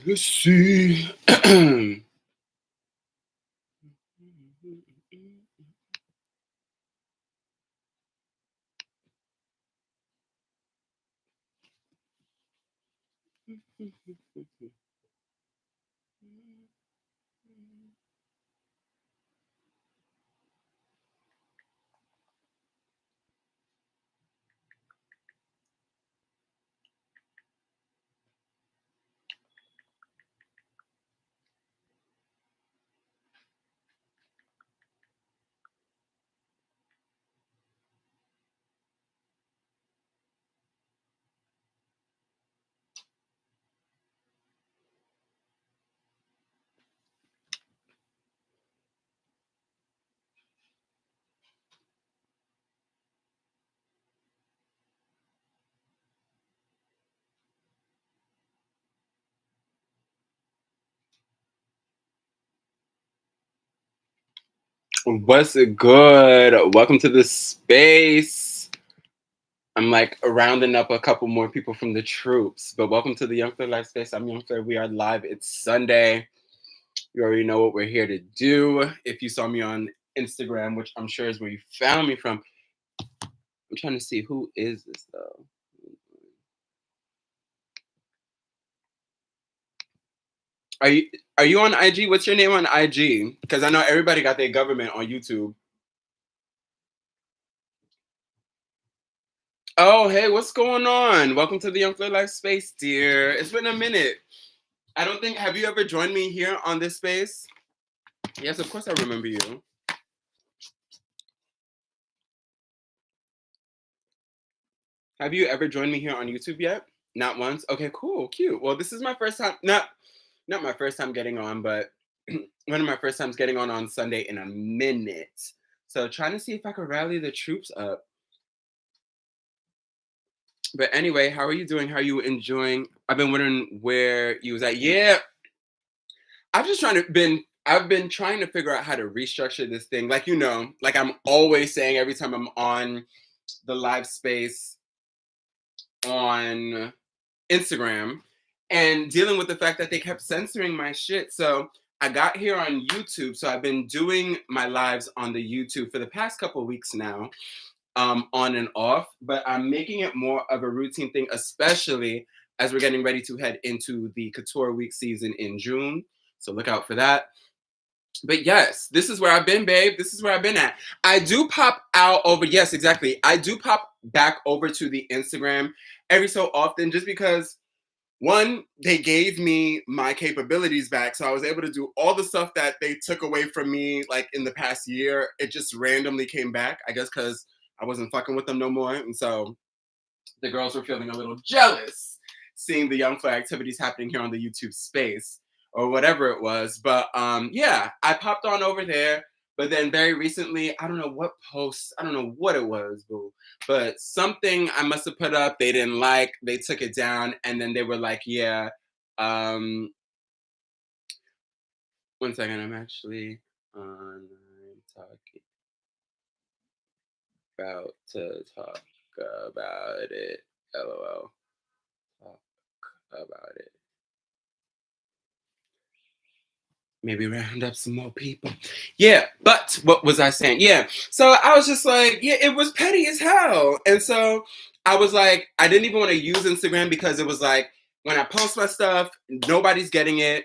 Let's see. What's it good? Welcome to the space. I'm like rounding up a couple more people from the troops, but welcome to the Yungfleur Live Space. I'm Yungfleur. We are live. It's Sunday. You already know what we're here to do. If you saw me on Instagram, which I'm sure is where you found me from, I'm trying to see who is this though. Are you are you on IG? What's your name on IG? Because I know everybody got their government on YouTube. Oh, hey, what's going on? Welcome to the Yungfleur Life Space, dear. It's been a minute. I don't think, have you ever joined me here on this space? Yes, of course I remember you. Have you ever joined me here on YouTube yet? Not once? Okay, cool, cute. Well, this is my first time, not my first time getting on, but one of my first times getting on Sunday in a minute. So trying to see if I could rally the troops up. But anyway, how are you doing? How are you enjoying? I've been wondering where you was at. Yeah, I've been trying to figure out how to restructure this thing. Like, like I'm always saying every time I'm on the live space on Instagram and dealing with the fact that they kept censoring my shit. So I got here on YouTube. So I've been doing my lives on the YouTube for the past couple of weeks now, on and off, but I'm making it more of a routine thing, especially as we're getting ready to head into the Couture Week season in June. So look out for that. But yes, this is where I've been, babe. This is where I've been at. I do pop out over, yes, exactly. I do pop back over to the Instagram every so often just because, one, they gave me my capabilities back. So I was able to do all the stuff that they took away from me like in the past year. It just randomly came back, I guess, because I wasn't fucking with them no more. And so the girls were feeling a little jealous seeing the Yungfleur activities happening here on the YouTube space or whatever it was. But yeah, I popped on over there. But then very recently, I don't know what post, I don't know what it was, boo, but something I must have put up, they didn't like, they took it down, and then they were like, yeah, um, one second, I'm actually on talking about to talk about it, lol, talk about it. Maybe round up some more people. Yeah, but what was I saying? Yeah, so I was just like, yeah, it was petty as hell. And so I was like, I didn't even want to use Instagram because it was like, when I post my stuff, nobody's getting it.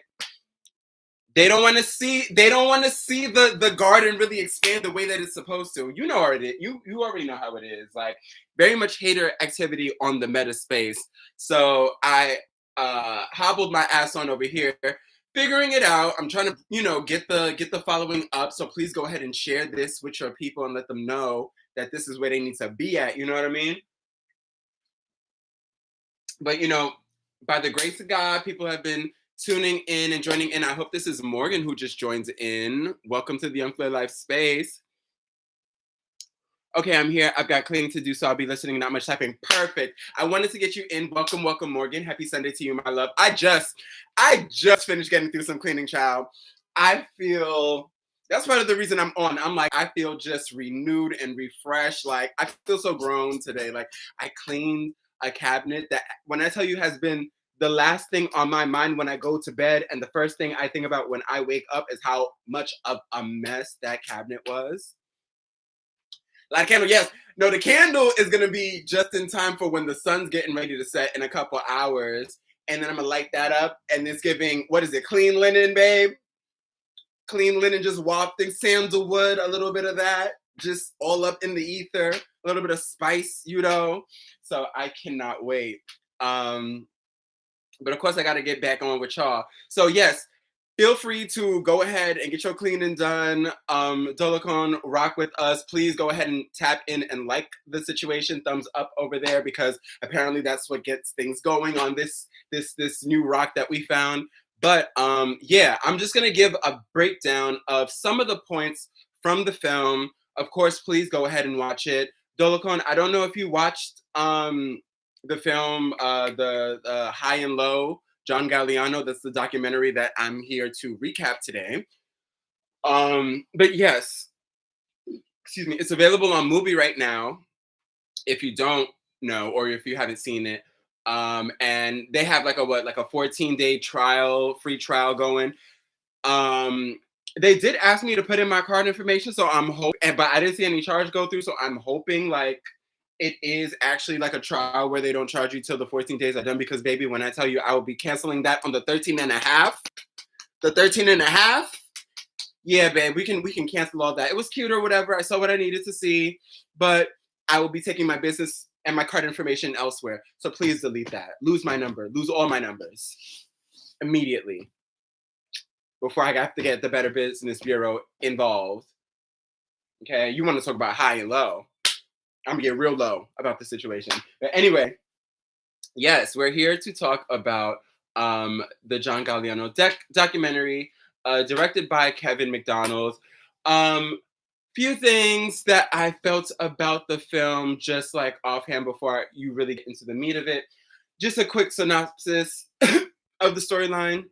They don't want to see. They don't want to see the garden really expand the way that it's supposed to. You know already. You already know how it is. Like very much hater activity on the meta space. So I hobbled my ass on over here, figuring it out. I'm trying to get the following up. So please go ahead and share this with your people and let them know that this is where they need to be at. You know what I mean? But by the grace of God, people have been tuning in and joining in. I hope this is Morgan who just joins in. Welcome to the Yungfleur Life Space. Okay, I'm here. I've got cleaning to do, so I'll be listening, not much typing. Perfect. I wanted to get you in. Welcome, welcome, Morgan. Happy Sunday to you, my love. I just finished getting through some cleaning, child. I feel that's part of the reason I'm on. I'm like, I feel just renewed and refreshed. Like, I feel so grown today. Like, I cleaned a cabinet that, when I tell you, has been the last thing on my mind when I go to bed, and the first thing I think about when I wake up is how much of a mess that cabinet was. Light a candle, yes. No, the candle is gonna be just in time for when the sun's getting ready to set in a couple hours. And then I'm gonna light that up, and it's giving, what is it, clean linen, babe? Clean linen, just wafting sandalwood, a little bit of that, just all up in the ether, a little bit of spice, you know. So I cannot wait. Um, but of course, I got to get back on with y'all. So yes, feel free to go ahead and get your cleaning done. Dolacon, rock with us. Please go ahead and tap in and like the situation. Thumbs up over there, because apparently that's what gets things going on this new rock that we found. But yeah, I'm just gonna give a breakdown of some of the points from the film. Of course, please go ahead and watch it. Dolacon, I don't know if you watched the film, the High and Low, John Galliano. That's the documentary that I'm here to recap today. But yes, excuse me, it's available on Movie right now. If you don't know, or if you haven't seen it, and they have like a what, like a 14-day trial, free trial going. Um, they did ask me to put in my card information, so I'm hoping, but I didn't see any charge go through, so I'm hoping like it is actually like a trial where they don't charge you till the 14 days are done, because baby, when I tell you I will be canceling that on the 13 and a half, the 13 and a half, yeah, babe, we can cancel all that. It was cute or whatever. I saw what I needed to see, but I will be taking my business and my card information elsewhere. So please delete that. Lose my number. Lose all my numbers immediately before I have to get the Better Business Bureau involved. Okay, you want to talk about high and low? I'm gonna get real low about the situation. But anyway, yes, we're here to talk about the John Galliano documentary, directed by Kevin McDonald. Few things that I felt about the film, just like offhand before you really get into the meat of it. Just a quick synopsis of the storyline.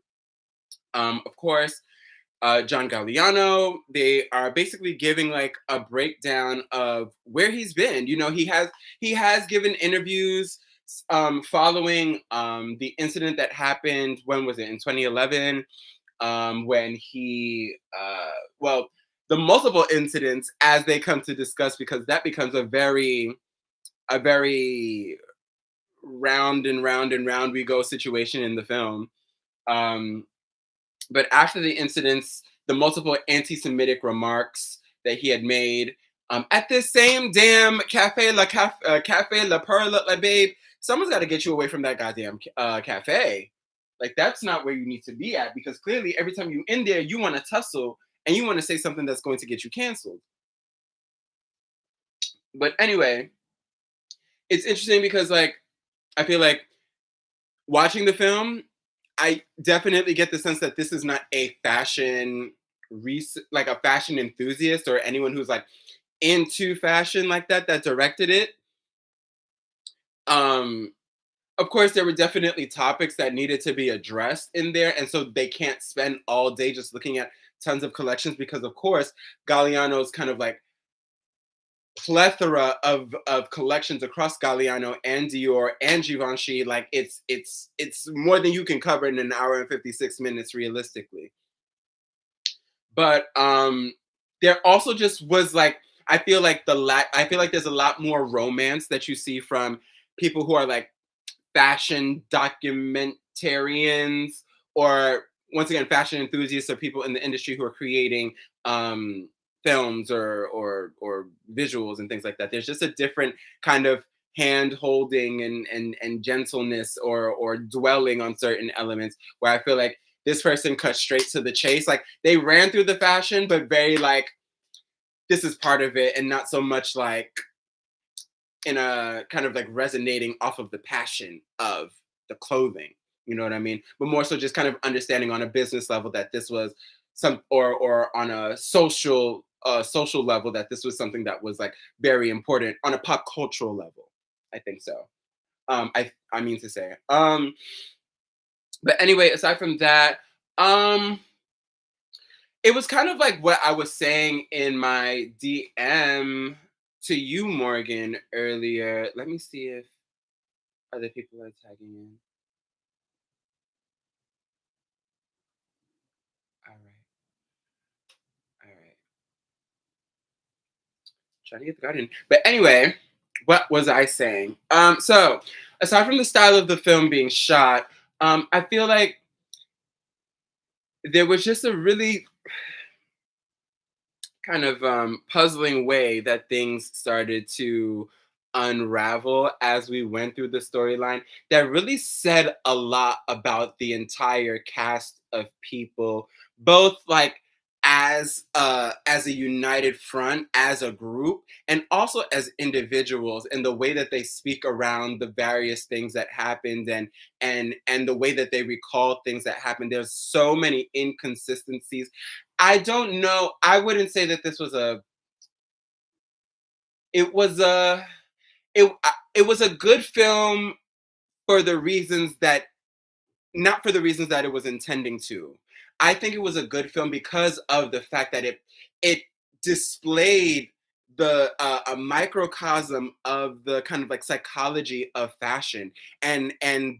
Of course, John Galliano. They are basically giving like a breakdown of where he's been. You know, he has given interviews following the incident that happened. When was it? In 2011, when he well, the multiple incidents as they come to discuss, because that becomes a very round and round and round we go situation in the film. Um, but after the incidents, the multiple anti-Semitic remarks that he had made at this same damn Cafe La Perla, like, babe, someone's got to get you away from that goddamn cafe. Like, that's not where you need to be at, because clearly every time you in there, you want to tussle and you want to say something that's going to get you canceled. But anyway, it's interesting because like I feel like watching the film, I definitely get the sense that this is not a like a fashion enthusiast or anyone who's like into fashion like that directed it. Um, of course, there were definitely topics that needed to be addressed in there, and so they can't spend all day just looking at tons of collections, because, of course, Galliano's kind of like plethora of collections across Galliano and Dior and Givenchy. Like, it's more than you can cover in an hour and 56 minutes realistically. But there also just was like, I feel like there's a lot more romance that you see from people who are like fashion documentarians, or once again fashion enthusiasts, or people in the industry who are creating films or visuals and things like that. There's just a different kind of hand holding and gentleness, or dwelling on certain elements, where I feel like this person cut straight to the chase. Like, they ran through the fashion, but very like, this is part of it, and not so much like in a kind of like resonating off of the passion of the clothing. You know what I mean? But more so just kind of understanding on a business level that this was some, or on a social social level, that this was something that was like very important on a pop cultural level. I think so. I mean to say. But anyway, aside from that, um, it was kind of like what I was saying in my DM to you, Morgan, earlier. Let me see if other people are tagging in. All right, all right. Trying to get the garden. But anyway, what was I saying? So aside from the style of the film being shot, I feel like there was just a really kind of puzzling way that things started to unravel as we went through the storyline that really said a lot about the entire cast of people, both like as a united front, as a group, and also as individuals, and the way that they speak around the various things that happened, and the way that they recall things that happened. There's so many inconsistencies. I don't know. I wouldn't say that this was a. It was a. It was a good film for the reasons that, not for the reasons that it was intending to. I think it was a good film because of the fact that it displayed the a microcosm of the kind of like psychology of fashion, and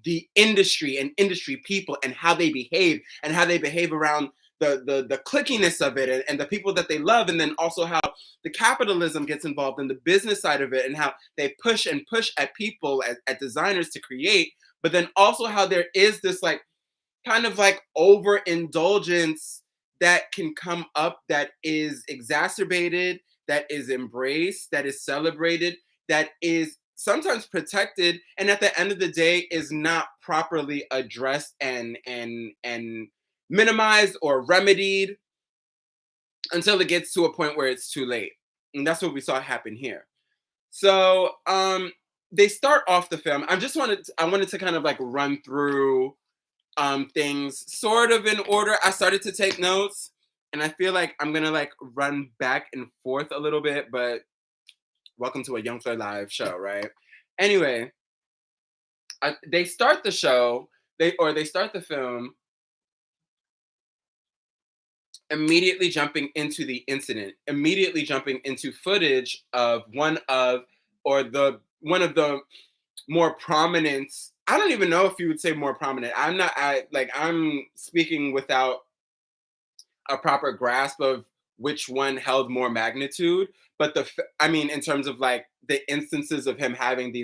the industry and industry people, and how they behave, and how they behave around the clickiness of it, and the people that they love, and then also how the capitalism gets involved in the business side of it, and how they push and push at people, at designers, to create, but then also how there is this like kind of like overindulgence that can come up, that is exacerbated, that is embraced, that is celebrated, that is sometimes protected, and at the end of the day is not properly addressed and minimized or remedied until it gets to a point where it's too late. And that's what we saw happen here. So they start off the film. I wanted to kind of like run through things sort of in order. I started to take notes, and I feel like I'm gonna like run back and forth a little bit, but welcome to a Yungfleur live show, right? Anyway, they start the show, they start the film immediately jumping into the incident, immediately jumping into footage of one of the more prominent. I don't even know if you would say more prominent. I'm speaking without a proper grasp of which one held more magnitude, but I mean, in terms of like the instances of him having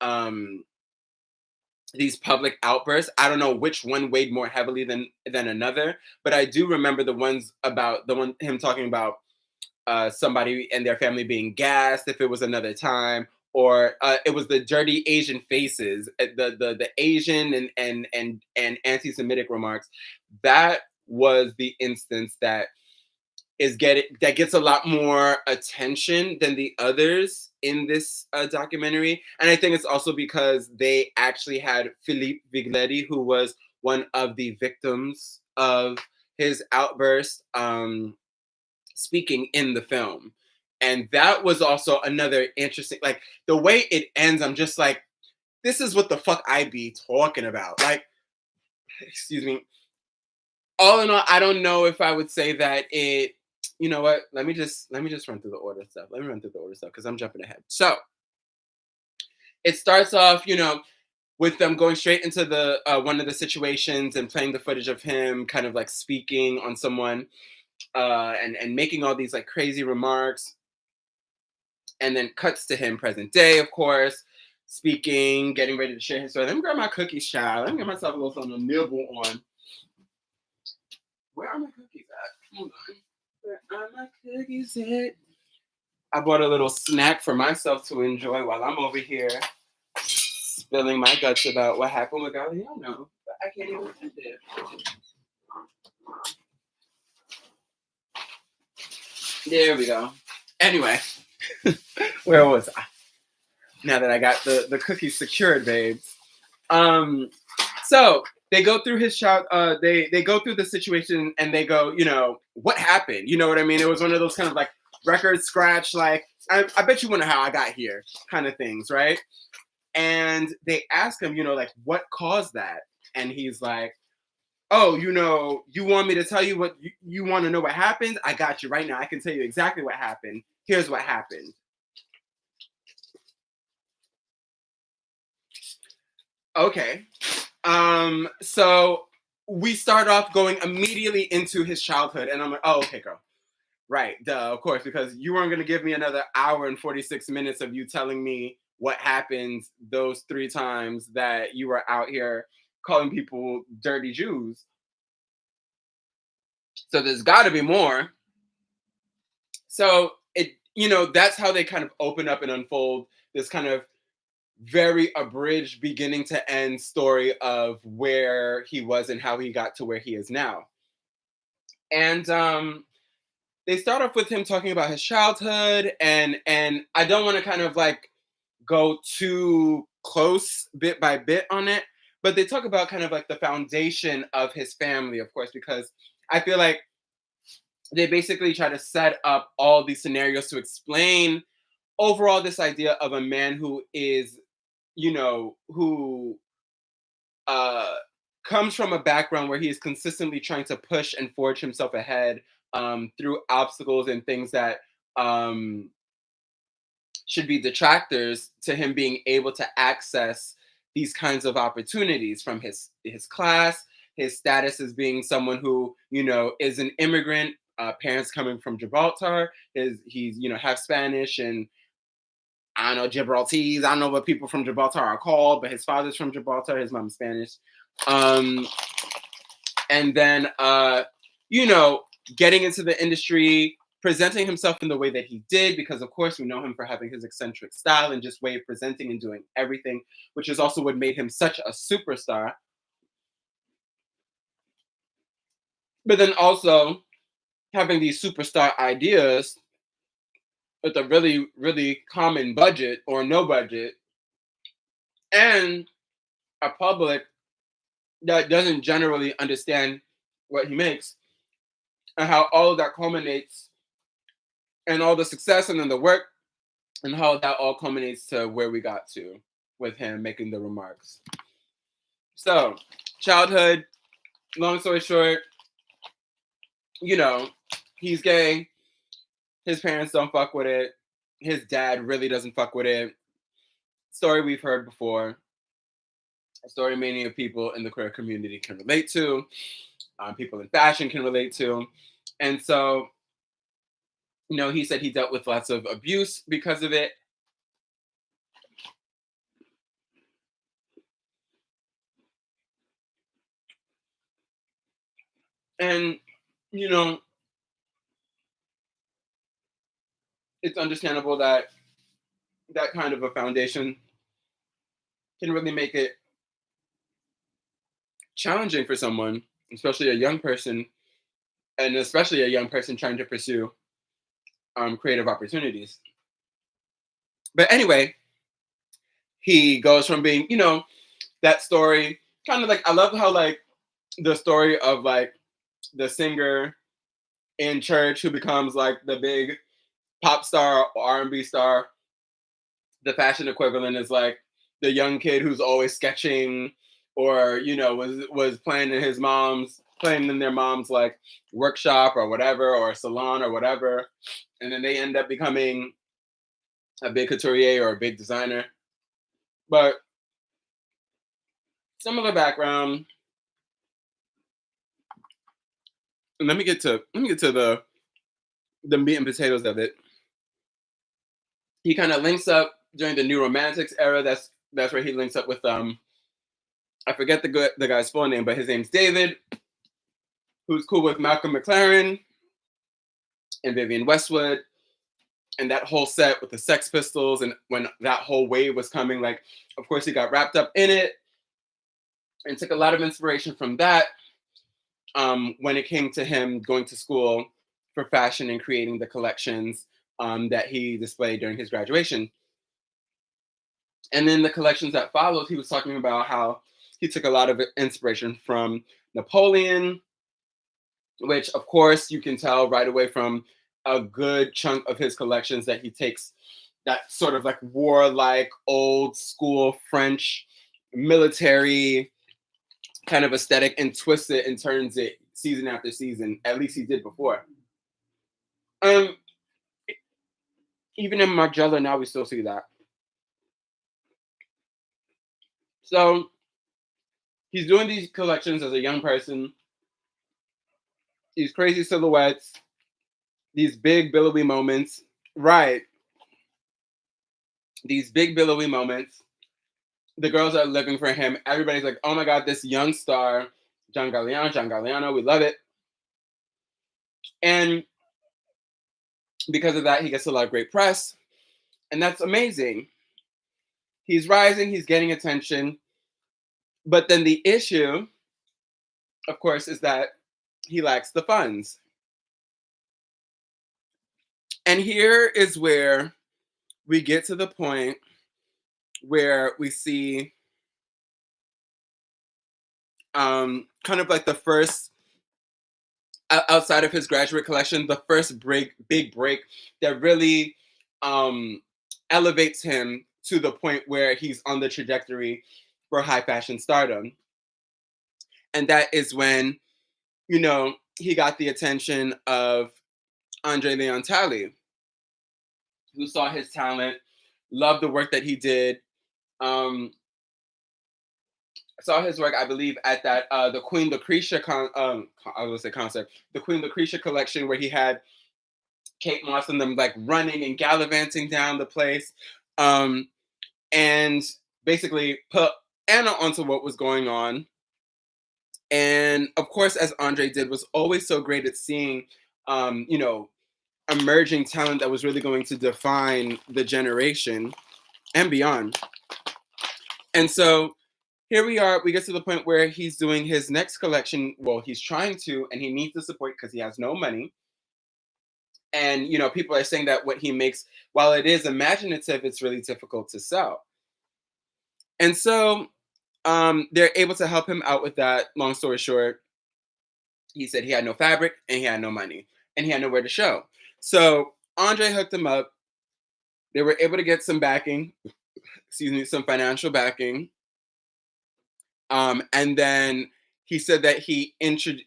um these public outbursts, I don't know which one weighed more heavily than another, but I do remember the one him talking about somebody and their family being gassed if it was another time, or it was the dirty Asian faces, the Asian and anti-Semitic remarks. That was the instance that gets a lot more attention than the others in this documentary, and I think it's also because they actually had Philippe Vigletti, who was one of the victims of his outburst, speaking in the film. And that was also another interesting, like the way it ends, I'm just like, this is what the fuck I be talking about. Like, excuse me. All in all, I don't know if I would say that it, you know what? Let me just run through the order stuff. Let me run through the order stuff because I'm jumping ahead. So it starts off, with them going straight into the one of the situations and playing the footage of him kind of like speaking on someone, and making all these like crazy remarks, and then cuts to him present day, of course, speaking, getting ready to share his story. Let me grab my cookies, child. Let me get myself a little something to nibble on. Where are my cookies at? Hold on. Where are my cookies at? I bought a little snack for myself to enjoy while I'm over here spilling my guts about what happened with Galliano. But I can't even do it. There we go. Anyway, where was I? Now that I got the cookies secured, babes. So they go through his shout. They go through the situation and they go, what happened? You know what I mean? It was one of those kind of like record scratch, like I bet you wonder how I got here, kind of things, right? And they ask him, like what caused that, and he's like, oh, you want me to tell you what you want to know what happened? I got you right now. I can tell you exactly what happened. Here's what happened. Okay. So we start off going immediately into his childhood, and I'm like, oh, okay, girl. Right, duh, of course, because you weren't gonna give me another hour and 46 minutes of you telling me what happened those 3 times that you were out here calling people dirty Jews. So there's gotta be more. So that's how they kind of open up and unfold this kind of very abridged beginning to end story of where he was and how he got to where he is now. And they start off with him talking about his childhood, and I don't want to kind of like go too close bit by bit on it, but they talk about kind of like the foundation of his family, of course, because I feel like they basically try to set up all these scenarios to explain overall this idea of a man who is, who uh, comes from a background where he is consistently trying to push and forge himself ahead through obstacles and things that um, should be detractors to him being able to access these kinds of opportunities from his class, his status as being someone who is an immigrant, parents coming from Gibraltar. He's half Spanish and I don't know Gibraltese. I don't know what people from Gibraltar are called, but his father's from Gibraltar. His mom's Spanish. Um, and then you know, getting into the industry, presenting himself in the way that he did, because of course we know him for having his eccentric style and just way of presenting and doing everything, which is also what made him such a superstar. But then also having these superstar ideas with a really, really common budget or no budget, and a public that doesn't generally understand what he makes, and how all of that culminates, and all the success and then the work, and how that all culminates to where we got to with him making the remarks. So, childhood, long story short, he's gay. His parents don't fuck with it. His dad really doesn't fuck with it. Story we've heard before. A story many of people in the queer community can relate to. People in fashion can relate to. And so, he said he dealt with lots of abuse because of it. And, you know, it's understandable that that kind of a foundation can really make it challenging for someone, especially a young person, and especially a young person trying to pursue creative opportunities. But anyway, he goes from being, that story, kind of like, I love how like the story of like the singer in church who becomes like the big pop star or R&B star. The fashion equivalent is like the young kid who's always sketching, or was playing in their mom's like workshop or whatever, or salon or whatever, and then they end up becoming a big couturier or a big designer. But similar background. And let me get to the meat and potatoes of it. He kind of links up during the New Romantics era. That's where he links up with I forget the guy's full name, but his name's David, who's cool with Malcolm McLaren and Vivian Westwood, and that whole set with the Sex Pistols. And when that whole wave was coming, like, of course, he got wrapped up in it and took a lot of inspiration from that when it came to him going to school for fashion and creating the collections that he displayed during his graduation. And then the collections that followed, he was talking about how He took a lot of inspiration from Napoleon, which of course you can tell right away from a good chunk of his collections that he takes that sort of like warlike old school French military kind of aesthetic and twists it and turns it season after season. At least he did before. Um, Even in Margiela now we still see that. So he's doing these collections as a young person, these crazy silhouettes, these big billowy moments. Right. These big billowy moments. The girls are looking for him. Everybody's like, oh my God, this young star, John Galliano, we love it. And because of that, he gets a lot of great press. And that's amazing. He's rising, he's getting attention. But then the issue, of course, is that he lacks the funds. And here is where we get to the point where we see kind of like the first outside of his graduate collection, the first big break that really um, elevates him to the point where he's on the trajectory for high fashion stardom. And that is when, he got the attention of Andre Leon Talley, who saw his talent, loved the work that he did. Um, saw his work, I believe, at that the Queen Lucretia I was gonna say concert, the Queen Lucretia collection, where he had Kate Moss and them like running and gallivanting down the place, and basically put Anna onto what was going on. And of course, as Andre did, was always so great at seeing, emerging talent that was really going to define the generation and beyond. And so here we are, we get to the point where he's doing his next collection. Well, he's trying to, and he needs the support because he has no money. And, people are saying that what he makes, while it is imaginative, it's really difficult to sell. And so they're able to help him out with that. Long story short, he said he had no fabric and he had no money and he had nowhere to show. So Andre hooked him up. They were able to get some backing, some financial backing. And then he said that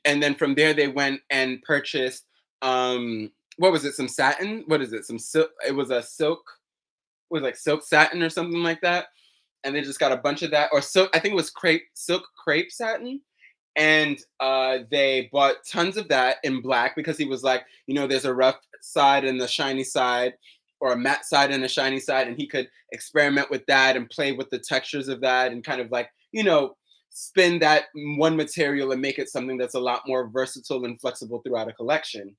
and then from there they went and purchased, what was it? Some satin? What is it? Some silk. It was a silk, it was like silk satin or something like that. And they just got a bunch of that, or silk. I think it was silk crepe satin. And they bought tons of that in black because he was like, there's a rough side and the shiny side, or a matte side and a shiny side, and he could experiment with that and play with the textures of that and kind of like, spin that one material and make it something that's a lot more versatile and flexible throughout a collection.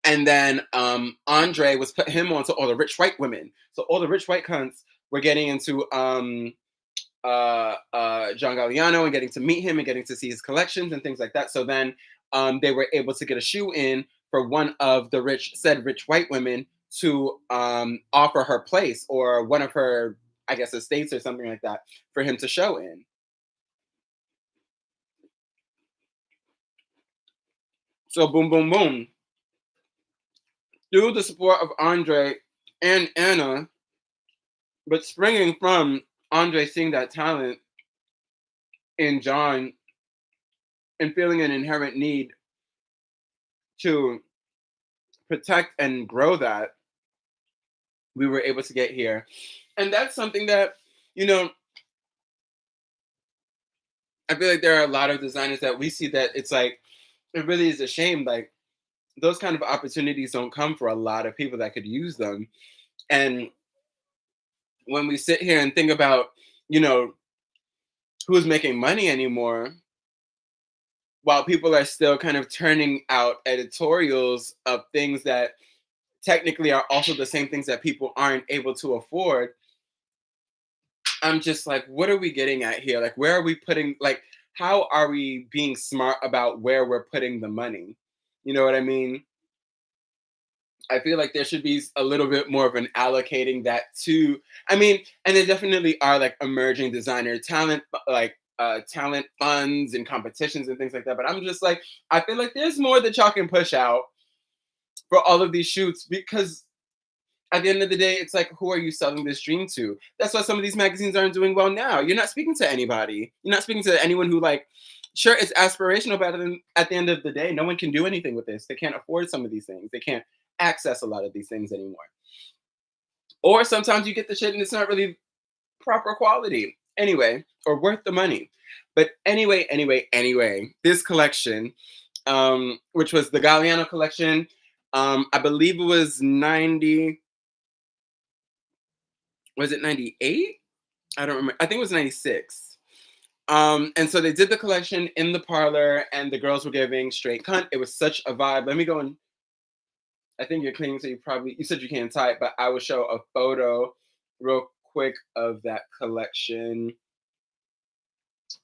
And then Andre was put him on to all the rich white women. So all the rich white cunts were getting into John Galliano and getting to meet him and getting to see his collections and things like that. So then they were able to get a shoe in for one of the rich white women to offer her place, or one of her, I guess, estates or something like that, for him to show in. So boom, boom, boom. Through the support of Andre and Anna, but springing from Andre seeing that talent in John and feeling an inherent need to protect and grow that, we were able to get here. And that's something that, I feel like there are a lot of designers that we see that it's like, it really is a shame. Like, those kind of opportunities don't come for a lot of people that could use them. And when we sit here and think about, who's making money anymore, while people are still kind of turning out editorials of things that technically are also the same things that people aren't able to afford, I'm just like, what are we getting at here? Like, where are we putting, like, how are we being smart about where we're putting the money? You know what I mean? I feel like there should be a little bit more of an allocating that to. I mean, and there definitely are like emerging designer talent, like talent funds and competitions and things like that. But I'm just like, I feel like there's more that y'all can push out for all of these shoots because at the end of the day, it's like, who are you selling this dream to? That's why some of these magazines aren't doing well now. You're not speaking to anybody. You're not speaking to anyone who like, sure, it's aspirational, but at the end of the day, no one can do anything with this. They can't afford some of these things. They can't access a lot of these things anymore. Or sometimes you get the shit and it's not really proper quality anyway, or worth the money. But anyway, this collection, which was the Galliano collection, I believe it was 90, was it 98? I don't remember. I think it was 96. And so they did the collection in the parlor, and the girls were giving straight cunt. It was such a vibe. Let me go and I think you're cleaning, so you said you can't type, but I will show a photo real quick of that collection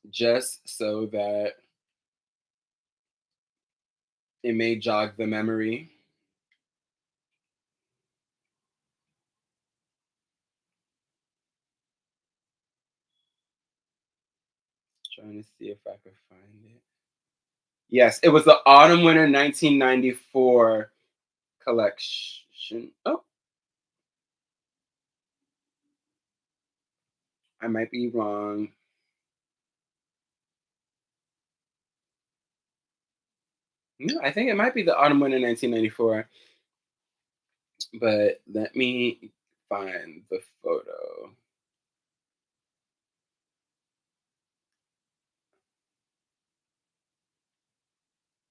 just so that it may jog the memory. Trying to see if I could find it. Yes, it was the autumn winter 1994 collection. Oh, I might be wrong. No, I think it might be the autumn winter 1994. But let me find the photo.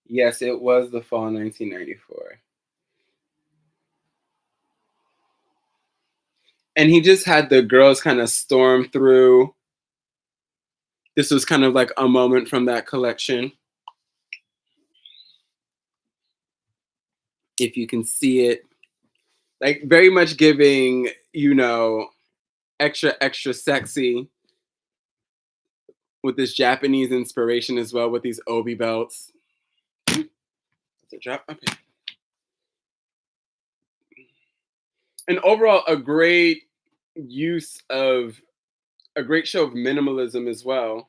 Yes, it was the fall 1994. And he just had the girls kind of storm through. This was kind of like a moment from that collection. If you can see it, like very much giving, extra sexy with this Japanese inspiration as well with these obi belts. Does it drop? Okay. And overall, use of a great show of minimalism as well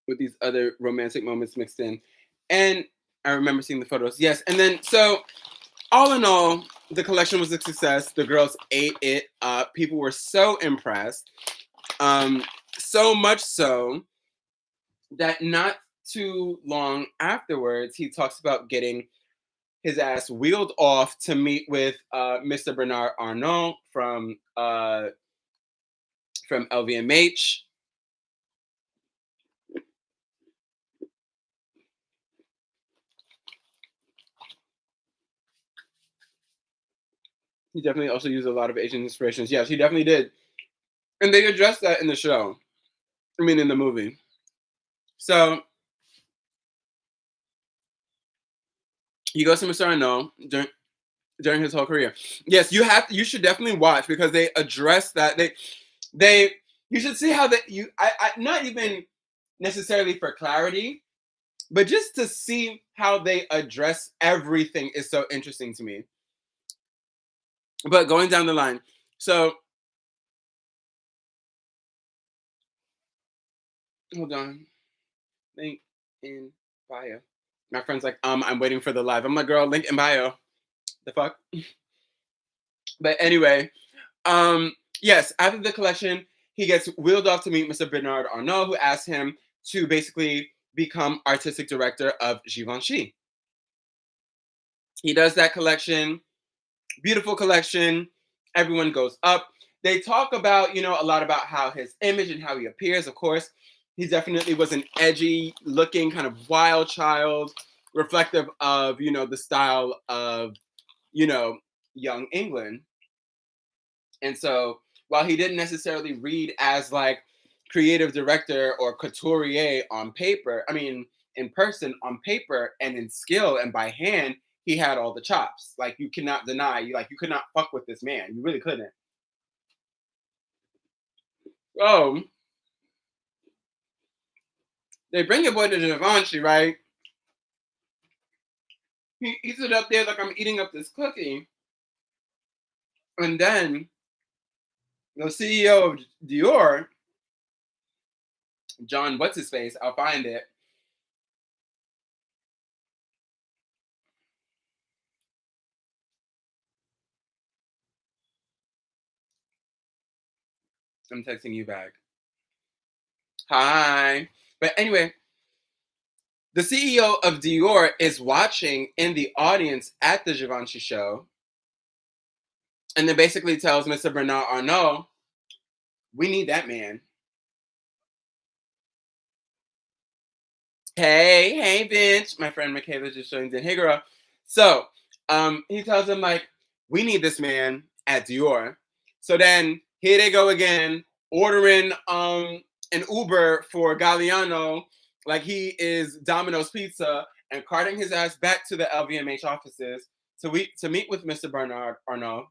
with these other romantic moments mixed in. And I remember seeing the photos. Yes. And then, so all in all, the collection was a success. The girls ate it up. People were so impressed. So much so that not too long afterwards, he talks about getting his ass wheeled off to meet with Mr. Bernard Arnault from LVMH. He definitely also used a lot of Asian inspirations. Yes, he definitely did. And they addressed that in the show. I mean, in the movie. So he goes to Mr. Arnault during his whole career. Yes, you should definitely watch because they address that. They you should see how that I not even necessarily for clarity, but just to see how they address everything is so interesting to me. But going down the line, so hold on, link in bio. My friend's like, I'm waiting for the live. I'm like, girl, link in bio. The fuck. But anyway, yes, after the collection, he gets wheeled off to meet Mr. Bernard Arnault, who asks him to basically become artistic director of Givenchy. He does that collection, beautiful collection. Everyone goes up. They talk about, a lot about how his image and how he appears. Of course, he definitely was an edgy looking kind of wild child, reflective of, the style of, you know, young England. And so while he didn't necessarily read as like creative director or couturier on paper, I mean, in person on paper and in skill and by hand, he had all the chops. Like you cannot deny, you could not fuck with this man. You really couldn't. Oh, they bring your boy to Givenchy, right? He eats it up there like I'm eating up this cookie. And then the CEO of Dior, John, what's his face? I'll find it. I'm texting you back. Hi. But anyway, the CEO of Dior is watching in the audience at the Givenchy show and then basically tells Mr. Bernard Arnault, we need that man. Hey, bitch. My friend Michaela just joined in. Hey, girl. So, he tells him, like, we need this man at Dior. So then here they go again, ordering an Uber for Galliano, like he is Domino's Pizza, and carting his ass back to the LVMH offices to meet with Mr. Bernard Arnault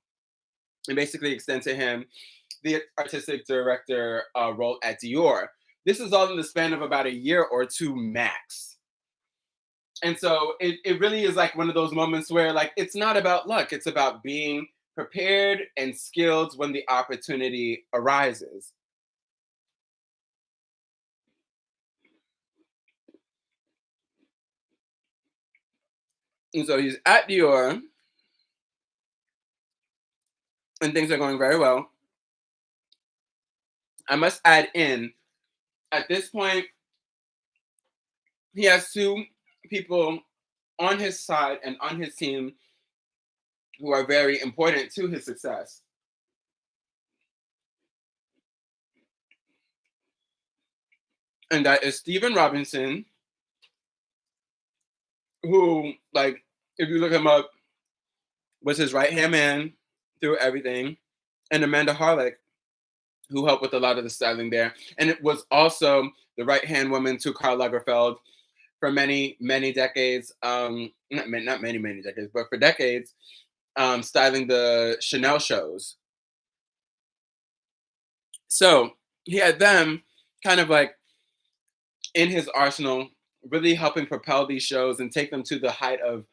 and basically extend to him the artistic director role at Dior. This is all in the span of about a year or two max. And so it really is like one of those moments where like it's not about luck, it's about being prepared and skilled when the opportunity arises. And so he's at Dior and things are going very well. I must add in, at this point, he has two people on his side and on his team who are very important to his success. And that is Stephen Robinson, who, like, if you look him up, was his right hand man through everything, and Amanda Harlick, who helped with a lot of the styling there. And it was also the right hand woman to Karl Lagerfeld for many, many decades. Not many, many decades, but for decades, styling the Chanel shows. So he had them kind of like in his arsenal, really helping propel these shows and take them to the height of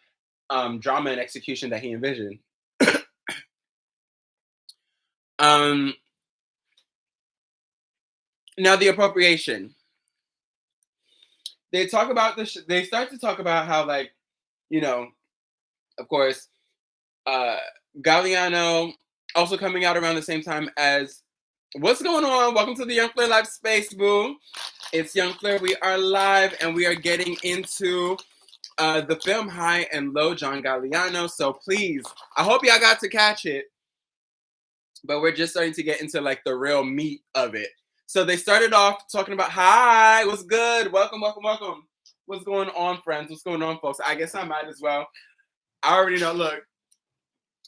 drama and execution that he envisioned. um, Now the appropriation. They talk about this. They start to talk about how, like, you know, of course, uh, Galliano also coming out around the same time as what's going on. Welcome to the Yungfleur Live Space, boo. It's Yungfleur. We are live and we are getting into the film High and Low, John Galliano. So please, I hope y'all got to catch it. But we're just starting to get into like the real meat of it. So they started off talking about, hi, what's good? Welcome, welcome, welcome. What's going on, friends? What's going on, folks? I guess I might as well. I already know, look,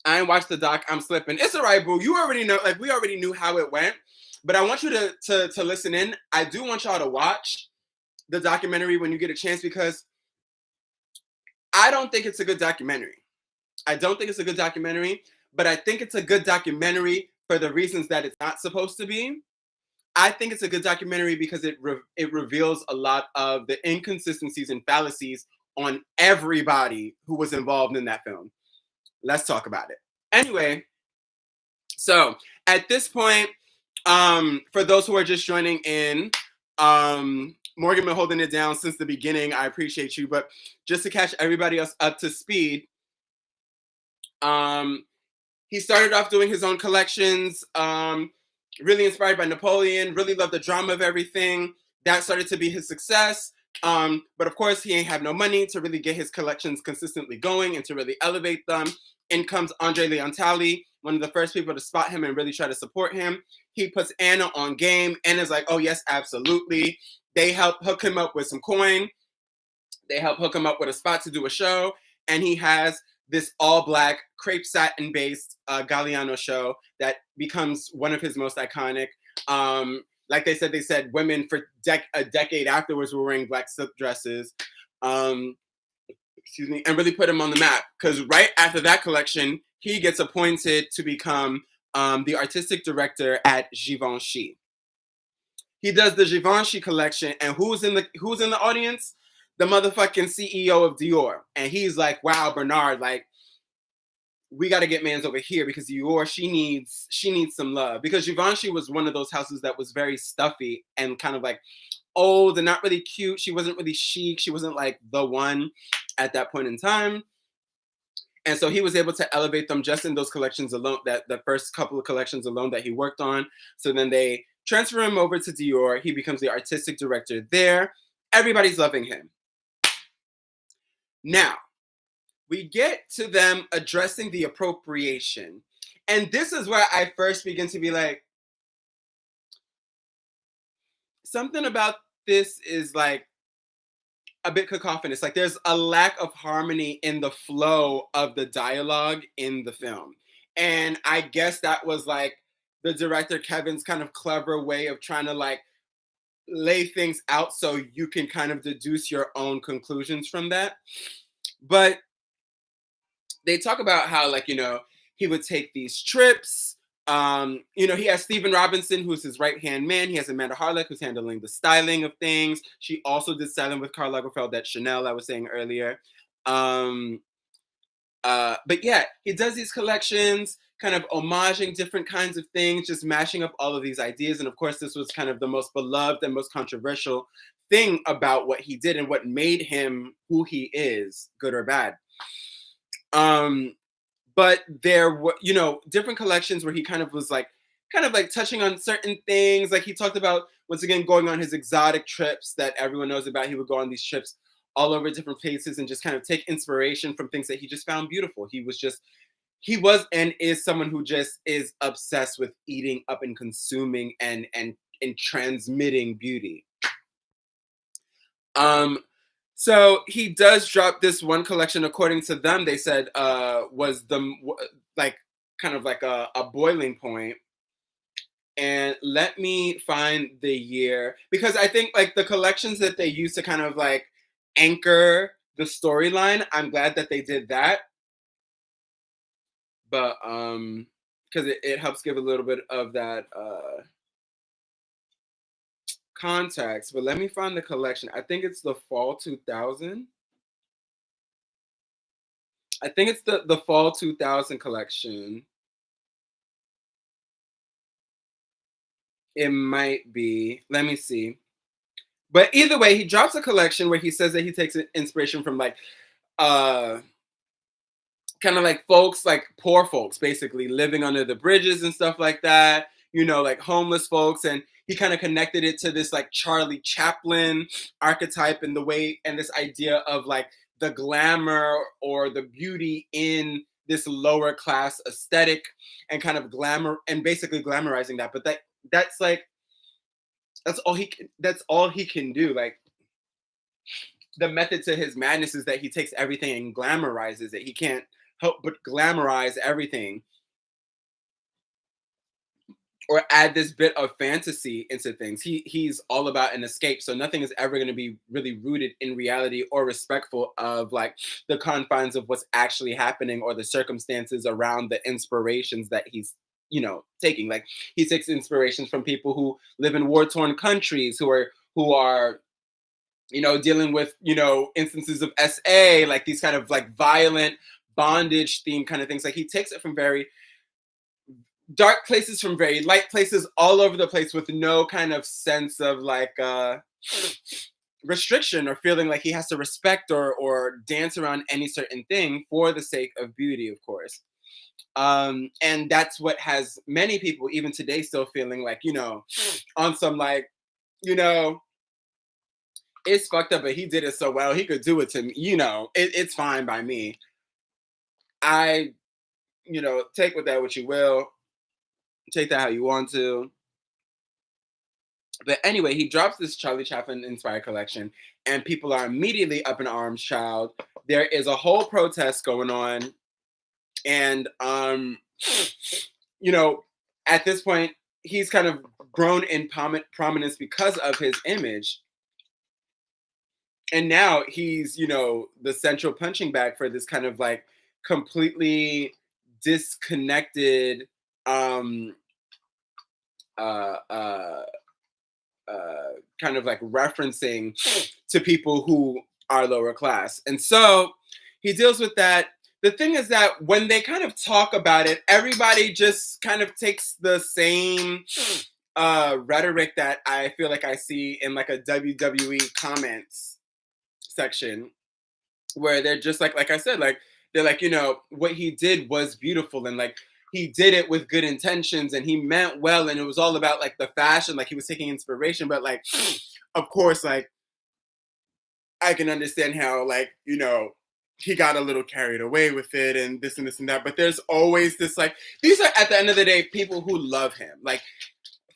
I ain't watched the doc. I'm slipping. It's all right, boo. You already know, like we already knew how it went. But I want you to listen in. I do want y'all to watch the documentary when you get a chance because I don't think it's a good documentary. I don't think it's a good documentary, but I think it's a good documentary for the reasons that it's not supposed to be. I think it's a good documentary because it reveals a lot of the inconsistencies and fallacies on everybody who was involved in that film. Let's talk about it. Anyway, so at this point, for those who are just joining in, Morgan been holding it down since the beginning. I appreciate you, but just to catch everybody else up to speed, he started off doing his own collections. Really inspired by Napoleon. Really loved the drama of everything. That started to be his success. But of course, he ain't have no money to really get his collections consistently going and to really elevate them. In comes Andre Leontali, one of the first people to spot him and really try to support him. He puts Anna on game. Anna's like, oh, yes, absolutely. They help hook him up with some coin. They help hook him up with a spot to do a show. And he has this all-black crepe satin-based Galliano show that becomes one of his most iconic. Like they said women for a decade afterwards were wearing black silk dresses. Excuse me, and really put him on the map. Because right after that collection, he gets appointed to become the artistic director at Givenchy. He does the Givenchy collection, and who's in the audience? the motherfucking CEO of Dior. And he's like, wow, Bernard, like, we got to get mans over here because Dior, she needs some love. Because Givenchy was one of those houses that was very stuffy and kind of like old and not really cute. She wasn't really chic. She wasn't like the one at that point in time. And so he was able to elevate them just in those collections alone, that the first couple of collections alone that he worked on. So then they transfer him over to Dior. He becomes the artistic director there. Everybody's loving him. Now, we get to them addressing the appropriation. And this is where I first begin to be like, something about this is like a bit cacophonous. Like there's a lack of harmony in the flow of the dialogue in the film. And I guess that was like the director Kevin's kind of clever way of trying to like lay things out so you can kind of deduce your own conclusions from that. But they talk about how like, he would take these trips. He has Stephen Robinson, who's his right hand man. He has Amanda Harlick, who's handling the styling of things. She also did styling with Karl Lagerfeld at Chanel, I was saying earlier. Um, but yeah, he does these collections, kind of homaging different kinds of things, just mashing up all of these ideas. And of course, this was kind of the most beloved and most controversial thing about what he did and what made him who he is, good or bad. But there were, different collections where he kind of like touching on certain things. Like he talked about, once again, going on his exotic trips that everyone knows about. He would go on these trips all over different places and just kind of take inspiration from things that he just found beautiful. He was and is someone who just is obsessed with eating up and consuming and transmitting beauty. Um, so he does drop this one collection. According to them, they said was like kind of like a boiling point. And let me find the year, because I think like the collections that they use to kind of like anchor the storyline, I'm glad that they did that. But because it helps give a little bit of that context. But let me find the collection. I think it's the fall 2000. I think it's the fall 2000 collection. It might be. Let me see. But either way, he drops a collection where he says that he takes inspiration from like uh kind of like folks, like poor folks, basically living under the bridges and stuff like that, like homeless folks. And he kind of connected it to this like Charlie Chaplin archetype and the way and this idea of like the glamour or the beauty in this lower class aesthetic and kind of glamour and basically glamorizing that. But that's like that's all he can do. Like the method to his madness is that he takes everything and glamorizes it. He can't help but glamorize everything or add this bit of fantasy into things. He's all about an escape, so nothing is ever going to be really rooted in reality or respectful of like the confines of what's actually happening or the circumstances around the inspirations that he's taking. Like he takes inspirations from people who live in war-torn countries who are dealing with, instances of SA, like these kind of like violent bondage theme kind of things. Like he takes it from very dark places, from very light places, all over the place with no kind of sense of like restriction or feeling like he has to respect or dance around any certain thing for the sake of beauty, of course. And that's what has many people even today still feeling like, on some like, you know, it's fucked up, but he did it so well. He could do it to me. It's fine by me. I, take with that what you will. Take that how you want to. But anyway, he drops this Charlie Chaplin inspired collection, and people are immediately up in arms, child. There is a whole protest going on. And, you know, at this point, he's kind of grown in prominence because of his image. And now he's, the central punching bag for this kind of like completely disconnected um uh uh kind of like referencing to people who our lower class. And so he deals with that. The thing is that when they kind of talk about it, everybody just kind of takes the same rhetoric that I feel like I see in like a WWE comments section, where they're just like I said, like they're like, what he did was beautiful, and like he did it with good intentions, and he meant well, and it was all about like the fashion, like he was taking inspiration, but like, of course, like I can understand how, like, he got a little carried away with it and this and this and that. But there's always this, like, these are at the end of the day people who love him. Like,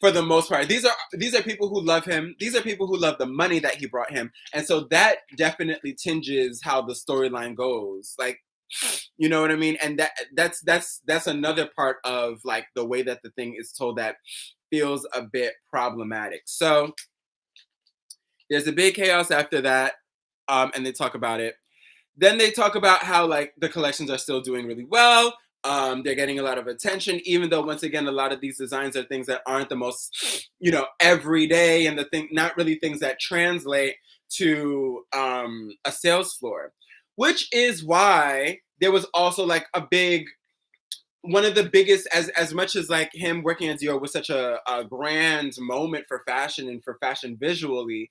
for the most part, these are people who love him. These are people who love the money that he brought him. And so that definitely tinges how the storyline goes. Like, you know what I mean? And that's another part of like the way that the thing is told that feels a bit problematic. So there's a big chaos after that, and they talk about it. Then they talk about how like the collections are still doing really well. They're getting a lot of attention, even though once again a lot of these designs are things that aren't the most, everyday, and the thing not really things that translate to a sales floor, which is why there was also like a big one of the biggest, as much as like him working at Dior was such a grand moment for fashion and for fashion visually.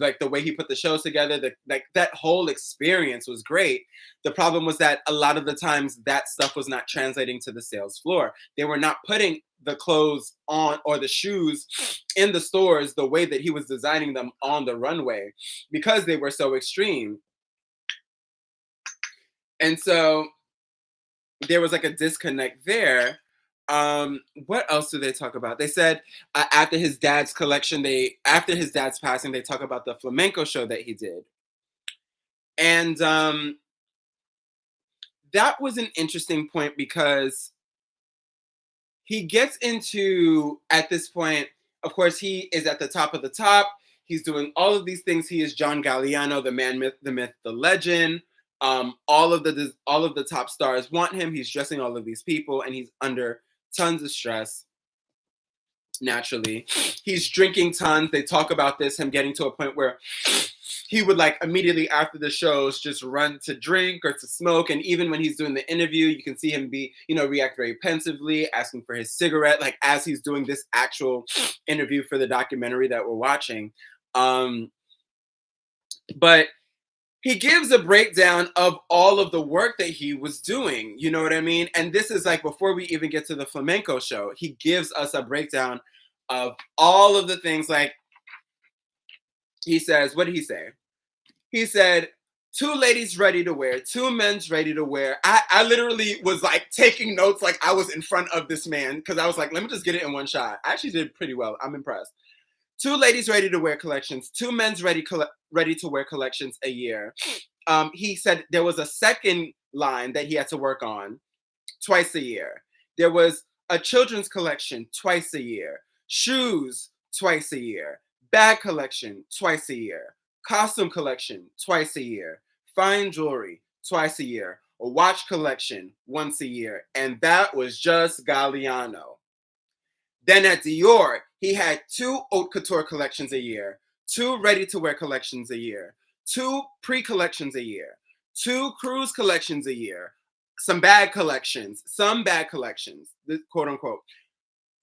Like the way he put the shows together, like that whole experience was great. The problem was that a lot of the times that stuff was not translating to the sales floor. They were not putting the clothes on or the shoes in the stores the way that he was designing them on the runway, because they were so extreme. And so there was like a disconnect there. What else do they talk about? They said after his dad's passing, they talk about the flamenco show that he did, and that was an interesting point because he gets into, at this point, of course, he is at the top of the top. He's doing all of these things. He is John Galliano, the man, the myth, the legend. All of the top stars want him. He's dressing all of these people, and he's under tons of stress. Naturally, he's drinking tons. They talk about this, him getting to a point where he would like immediately after the shows just run to drink or to smoke. And even when he's doing the interview, you can see him react very pensively, asking for his cigarette, like as he's doing this actual interview for the documentary that we're watching. But he gives a breakdown of all of the work that he was doing. You know what I mean? And this is like before we even get to the flamenco show, he gives us a breakdown of all of the things. Like he says, what did he say? He said, 2 ladies ready to wear, 2 men's ready to wear. I literally was like taking notes like I was in front of this man, because I was like, let me just get it in one shot. I actually did pretty well. I'm impressed. 2 ladies ready to wear collections, 2 men's ready to wear collections a year. He said there was a second line that he had to work on twice a year. There was a children's collection twice a year, shoes twice a year, bag collection twice a year, costume collection twice a year, fine jewelry twice a year, a watch collection once a year, and that was just Galliano. Then at Dior, he had 2 haute couture collections a year, 2 ready-to-wear collections a year, 2 pre-collections a year, 2 cruise collections a year, some bag collections, quote unquote,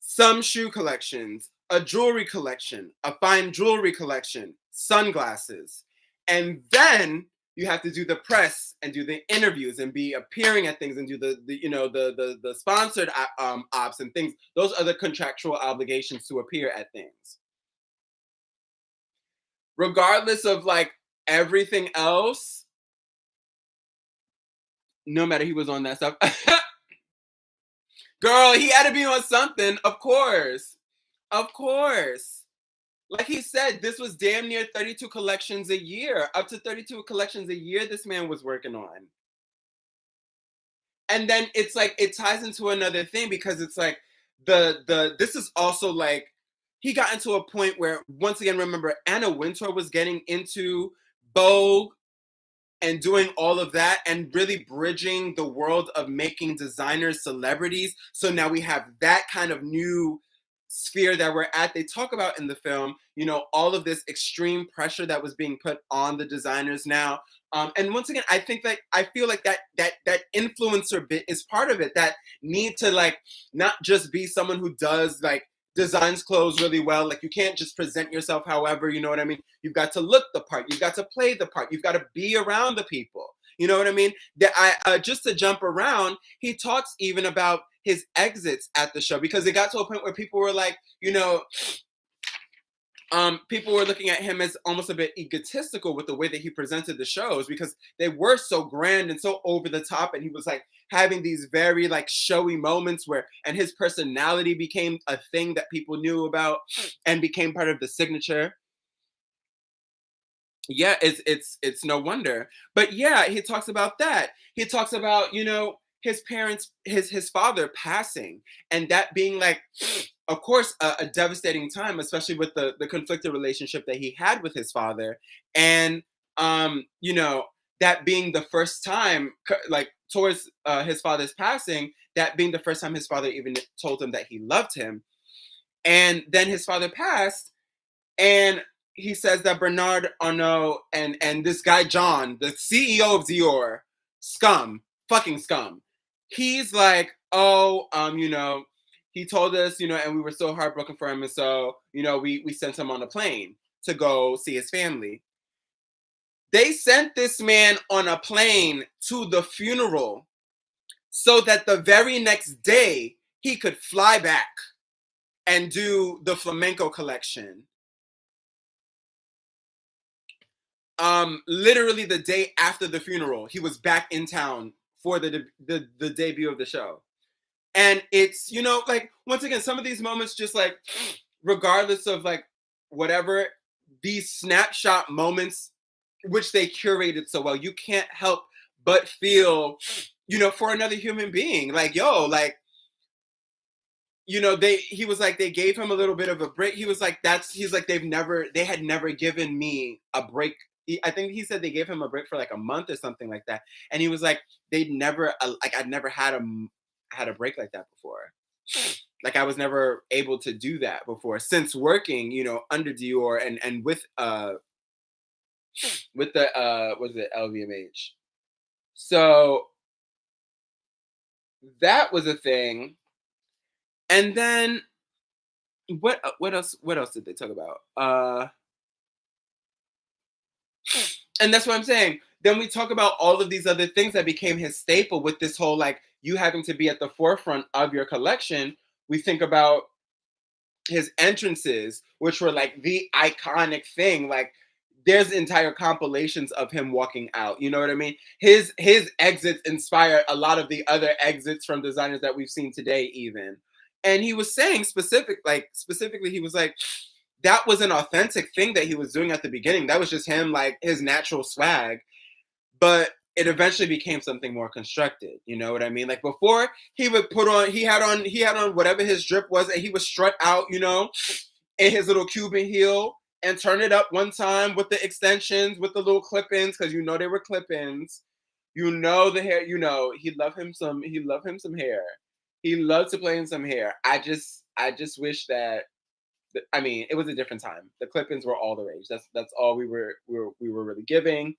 some shoe collections, a jewelry collection, a fine jewelry collection, sunglasses. And then you have to do the press and do the interviews and be appearing at things and do the sponsored ops and things. Those are the contractual obligations to appear at things. Regardless of like everything else, no matter he was on that stuff. Girl, he had to be on something, of course. Of course. Like he said, this was damn near 32 collections a year. Up to 32 collections a year this man was working on. And then it's like it ties into another thing, because it's like this is also like he got into a point where, once again, remember, Anna Wintour was getting into Vogue and doing all of that and really bridging the world of making designers celebrities. So now we have that kind of new sphere that we're at. They talk about in the film, all of this extreme pressure that was being put on the designers now. And once again, I think that I feel like that influencer bit is part of it. That need to like not just be someone who does like designs clothes really well. Like you can't just present yourself however, you know what I mean? You've got to look the part, you've got to play the part, you've got to be around the people. You know what I mean? That I just to jump around, he talks even about his exits at the show because it got to a point where people were like, people were looking at him as almost a bit egotistical with the way that he presented the shows because they were so grand and so over the top, and he was like having these very like showy moments where, and his personality became a thing that people knew about and became part of the signature. Yeah, it's no wonder. But yeah, he talks about that. He talks about, his parents, his father passing, and that being like, of course, a devastating time, especially with the conflicted relationship that he had with his father, and that being the first time, like towards his father's passing, that being the first time his father even told him that he loved him, and then his father passed, and he says that Bernard Arnault and this guy John, the CEO of Dior, scum, fucking scum. He's like, oh, he told us, and we were so heartbroken for him, and so, we sent him on a plane to go see his family. They sent this man on a plane to the funeral so that the very next day he could fly back and do the flamenco collection. Literally the day after the funeral, he was back in town for the debut of the show. And it's, like, once again, some of these moments just like, regardless of like whatever, these snapshot moments which they curated so well, you can't help but feel, for another human being, like, yo, like, he was like, they gave him a little bit of a break. He was like, he's like, they had never given me a break. I think he said they gave him a break for like a month or something like that. And he was like, they'd never, like, I'd never had a break like that before. Like I was never able to do that before since working, under Dior and with the was it LVMH. So that was a thing. And then what else did they talk about? And that's what I'm saying. Then we talk about all of these other things that became his staple with this whole like you having to be at the forefront of your collection. We think about his entrances, which were like the iconic thing. Like there's entire compilations of him walking out. You know what I mean? His exits inspired a lot of the other exits from designers that we've seen today, even. And he was saying specifically, he was like, that was an authentic thing that he was doing at the beginning. That was just him, like his natural swag. But it eventually became something more constructed. You know what I mean? Like before, he would he had on whatever his drip was, and he would strut out, in his little Cuban heel and turn it up one time with the extensions, with the little clip-ins, because they were clip-ins. The hair. He loved him some hair. He loved to play in some hair. I just wish that. I mean, it was a different time. The clip-ins were all the rage. That's all we were really giving,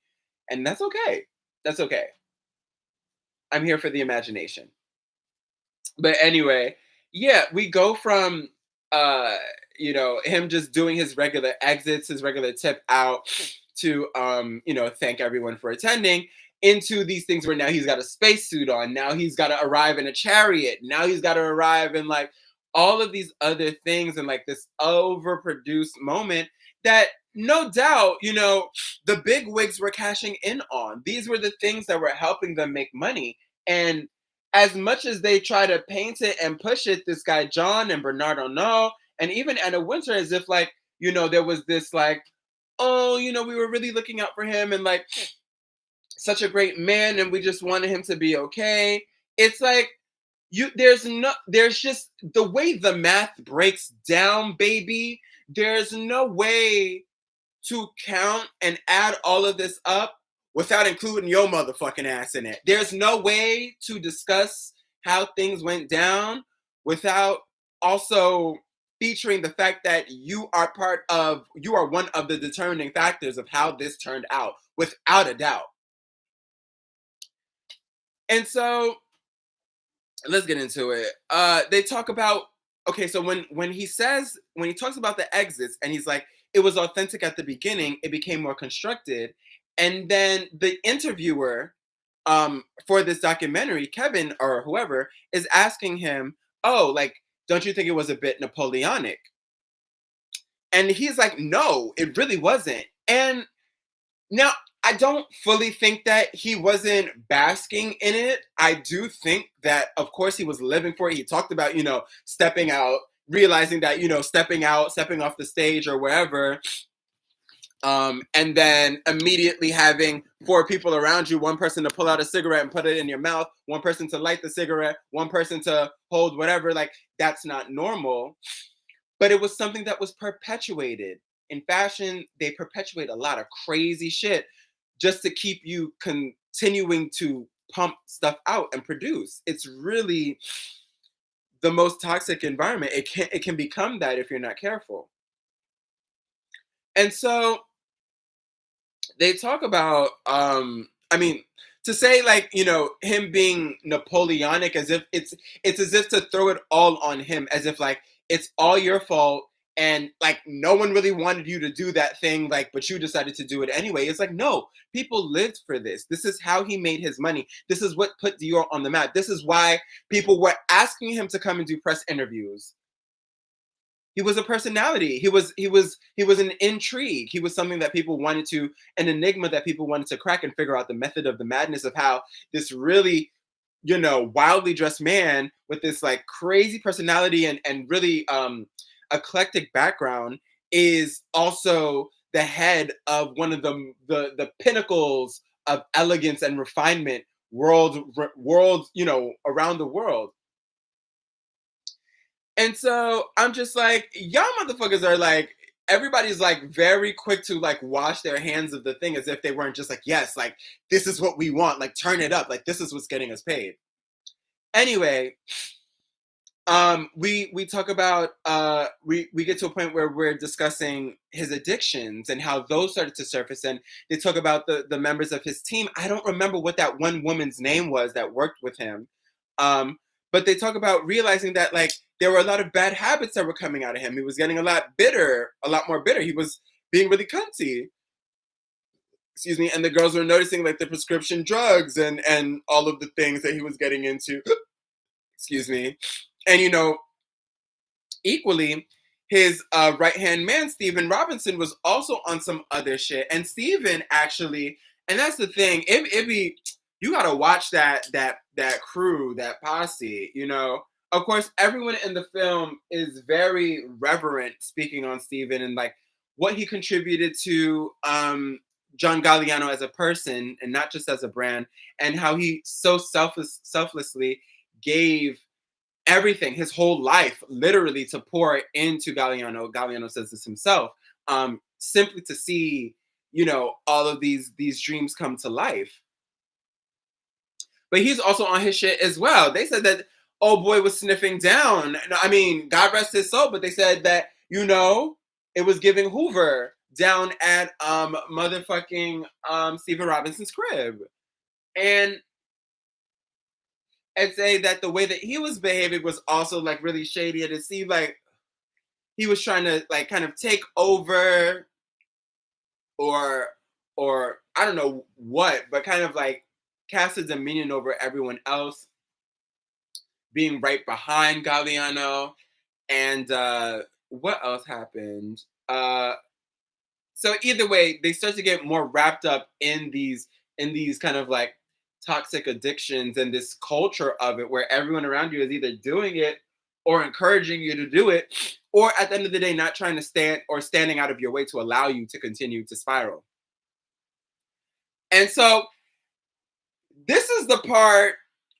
and that's okay. That's okay. I'm here for the imagination. But anyway, yeah, we go from him just doing his regular exits, his regular tip out to thank everyone for attending, into these things where now he's got a spacesuit on, now he's got to arrive in a chariot, now he's got to arrive in like all of these other things, and like this overproduced moment that no doubt, the big wigs were cashing in on. These were the things that were helping them make money. And as much as they try to paint it and push it, this guy John and Bernard Arnault, and even Anna Wintour, as if like, there was this like, oh, we were really looking out for him and like such a great man, and we just wanted him to be okay. It's like there's just the way the math breaks down, baby. There's no way to count and add all of this up without including your motherfucking ass in it. There's no way to discuss how things went down without also featuring the fact that you are one of the determining factors of how this turned out, without a doubt. And so let's get into it. They talk about, okay, so when he talks about the exits and he's like, it was authentic at the beginning, it became more constructed. And then the interviewer for this documentary, Kevin or whoever, is asking him, oh, like, don't you think it was a bit Napoleonic? And he's like, no, it really wasn't. And now, I don't fully think that he wasn't basking in it. I do think that, of course, he was living for it. He talked about, stepping out, realizing that, stepping out, stepping off the stage or wherever, and then immediately having four people around you, one person to pull out a cigarette and put it in your mouth, one person to light the cigarette, one person to hold whatever. Like, that's not normal. But it was something that was perpetuated. In fashion, they perpetuate a lot of crazy shit just to keep you continuing to pump stuff out and produce. It's really the most toxic environment. It can become that if you're not careful. And so they talk about I mean, to say, like, him being Napoleonic, as if it's as if to throw it all on him, as if like it's all your fault, and like no one really wanted you to do that thing, like, but you decided to do it anyway. It's like, no, people lived for this. This is how he made his money. This is what put Dior on the map. This is why people were asking him to come and do press interviews. He was a personality. He was an intrigue. He was something that people wanted to, an enigma that people wanted to crack and figure out the method of the madness of how this really, wildly dressed man with this like crazy personality and really eclectic background is also the head of one of the pinnacles of elegance and refinement world, around the world. And so I'm just like, y'all motherfuckers are like, everybody's like very quick to like wash their hands of the thing as if they weren't just like, yes, like this is what we want, like turn it up, like this is what's getting us paid. Anyway, we talk about we get to a point where we're discussing his addictions and how those started to surface, and they talk about the members of his team. I don't remember what that one woman's name was that worked with him, but they talk about realizing that like there were a lot of bad habits that were coming out of him. He was getting a lot bitter, a lot more bitter. He was being really cunty. Excuse me. And the girls were noticing like the prescription drugs and all of the things that he was getting into. Excuse me. And equally, his right hand man, Steven Robinson, was also on some other shit. And Steven actually, and that's the thing, it be, you gotta watch that crew, that posse, Of course, everyone in the film is very reverent speaking on Steven and like what he contributed to John Galliano as a person and not just as a brand, and how he so selflessly gave everything, his whole life, literally to pour into Galliano. Galliano says this himself, simply to see, all of these dreams come to life. But he's also on his shit as well. They said that old boy was sniffing down. I mean, God rest his soul, but they said that, it was giving Hoover down at motherfucking Stephen Robinson's crib. And say that the way that he was behaving was also like really shady, and it seemed like he was trying to like kind of take over or I don't know what, but kind of like cast a dominion over everyone else, being right behind Galliano. And what else happened? So either way, they start to get more wrapped up in these kind of like toxic addictions and this culture of it where everyone around you is either doing it or encouraging you to do it, or at the end of the day not trying to standing out of your way to allow you to continue to spiral. And so this is the part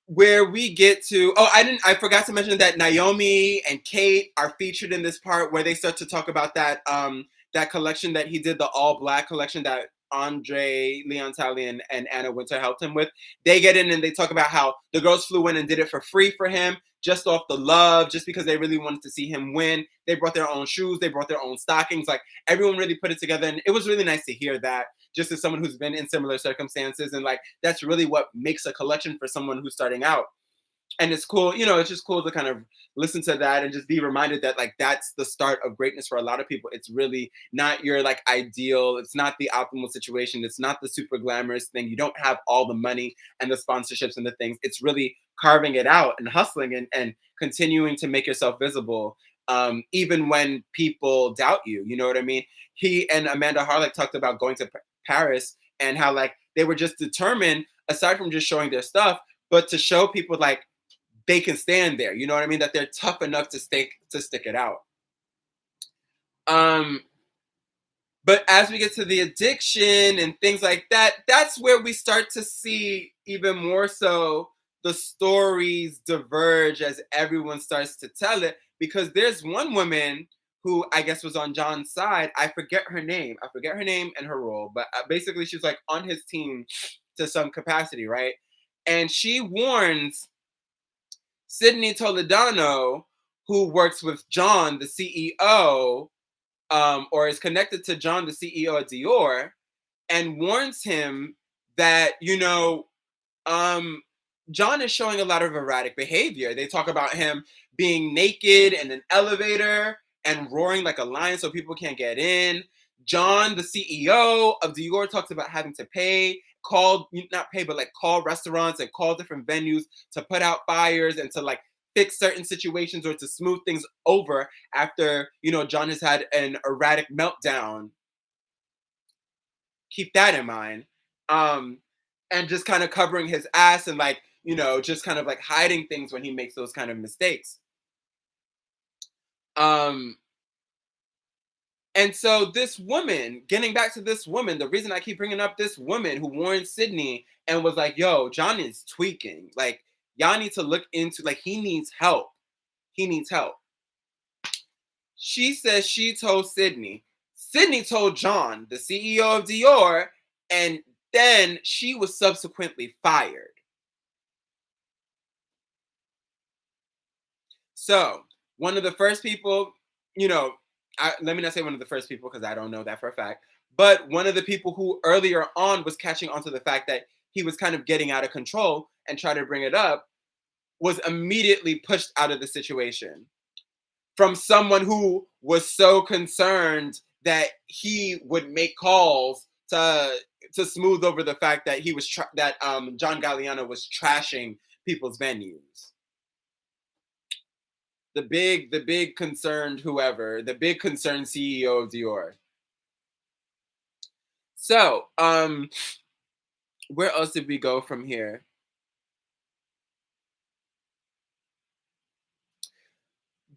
where we get to, I forgot to mention that Naomi and Kate are featured in this part where they start to talk about that that collection that he did, the all black collection that Andre Leontali and Anna Winter helped him with. They get in and they talk about how the girls flew in and did it for free for him. just off the love, just because they really wanted to see him win. They brought their own shoes, they brought their own stockings. Like everyone really put it together, and it was really nice to hear that. Just as someone who's been in similar circumstances, and like that's really what makes a collection for someone who's starting out. And it's cool, it's just cool to kind of listen to that and just be reminded that like that's the start of greatness for a lot of people. It's really not your like ideal, it's not the optimal situation, it's not the super glamorous thing. You don't have all the money and the sponsorships and the things. It's really carving it out and hustling and continuing to make yourself visible, even when people doubt you. You know what I mean? He and Amanda Harlick talked about going to Paris and how like they were just determined, aside from just showing their stuff, but to show people like they can stand there. You know what I mean? That they're tough enough to stick it out. Um, but as we get to the addiction and things like that, that's where we start to see even more so the stories diverge as everyone starts to tell it. Because there's one woman who I guess was on John's side. I forget her name. I forget her name and her role, but basically she's like on his team to some capacity, right? And she warns Sydney Toledano, who works with John, the CEO, or is connected to John, the CEO of Dior, and warns him that, John is showing a lot of erratic behavior. They talk about him being naked in an elevator and roaring like a lion so people can't get in. John, the CEO of Dior, talks about having to not pay, but like call restaurants and call different venues to put out fires and to like fix certain situations or to smooth things over after, John has had an erratic meltdown. Keep that in mind. Um, and just kind of covering his ass and like, just kind of like hiding things when he makes those kind of mistakes. Um, and so this woman, getting back to this woman, the reason I keep bringing up this woman who warned Sydney and was like, yo, John is tweaking. Like, y'all need to look into, like, he needs help. He needs help. She says she told Sydney. Sydney told John, the CEO of Dior, and then she was subsequently fired. So, one of the first people, let me not say one of the first people because I don't know that for a fact, but one of the people who earlier on was catching on to the fact that he was kind of getting out of control and tried to bring it up was immediately pushed out of the situation from someone who was so concerned that he would make calls to smooth over the fact that John Galliano was trashing people's venues. The big concerned whoever, the big concerned CEO of Dior. So, where else did we go from here?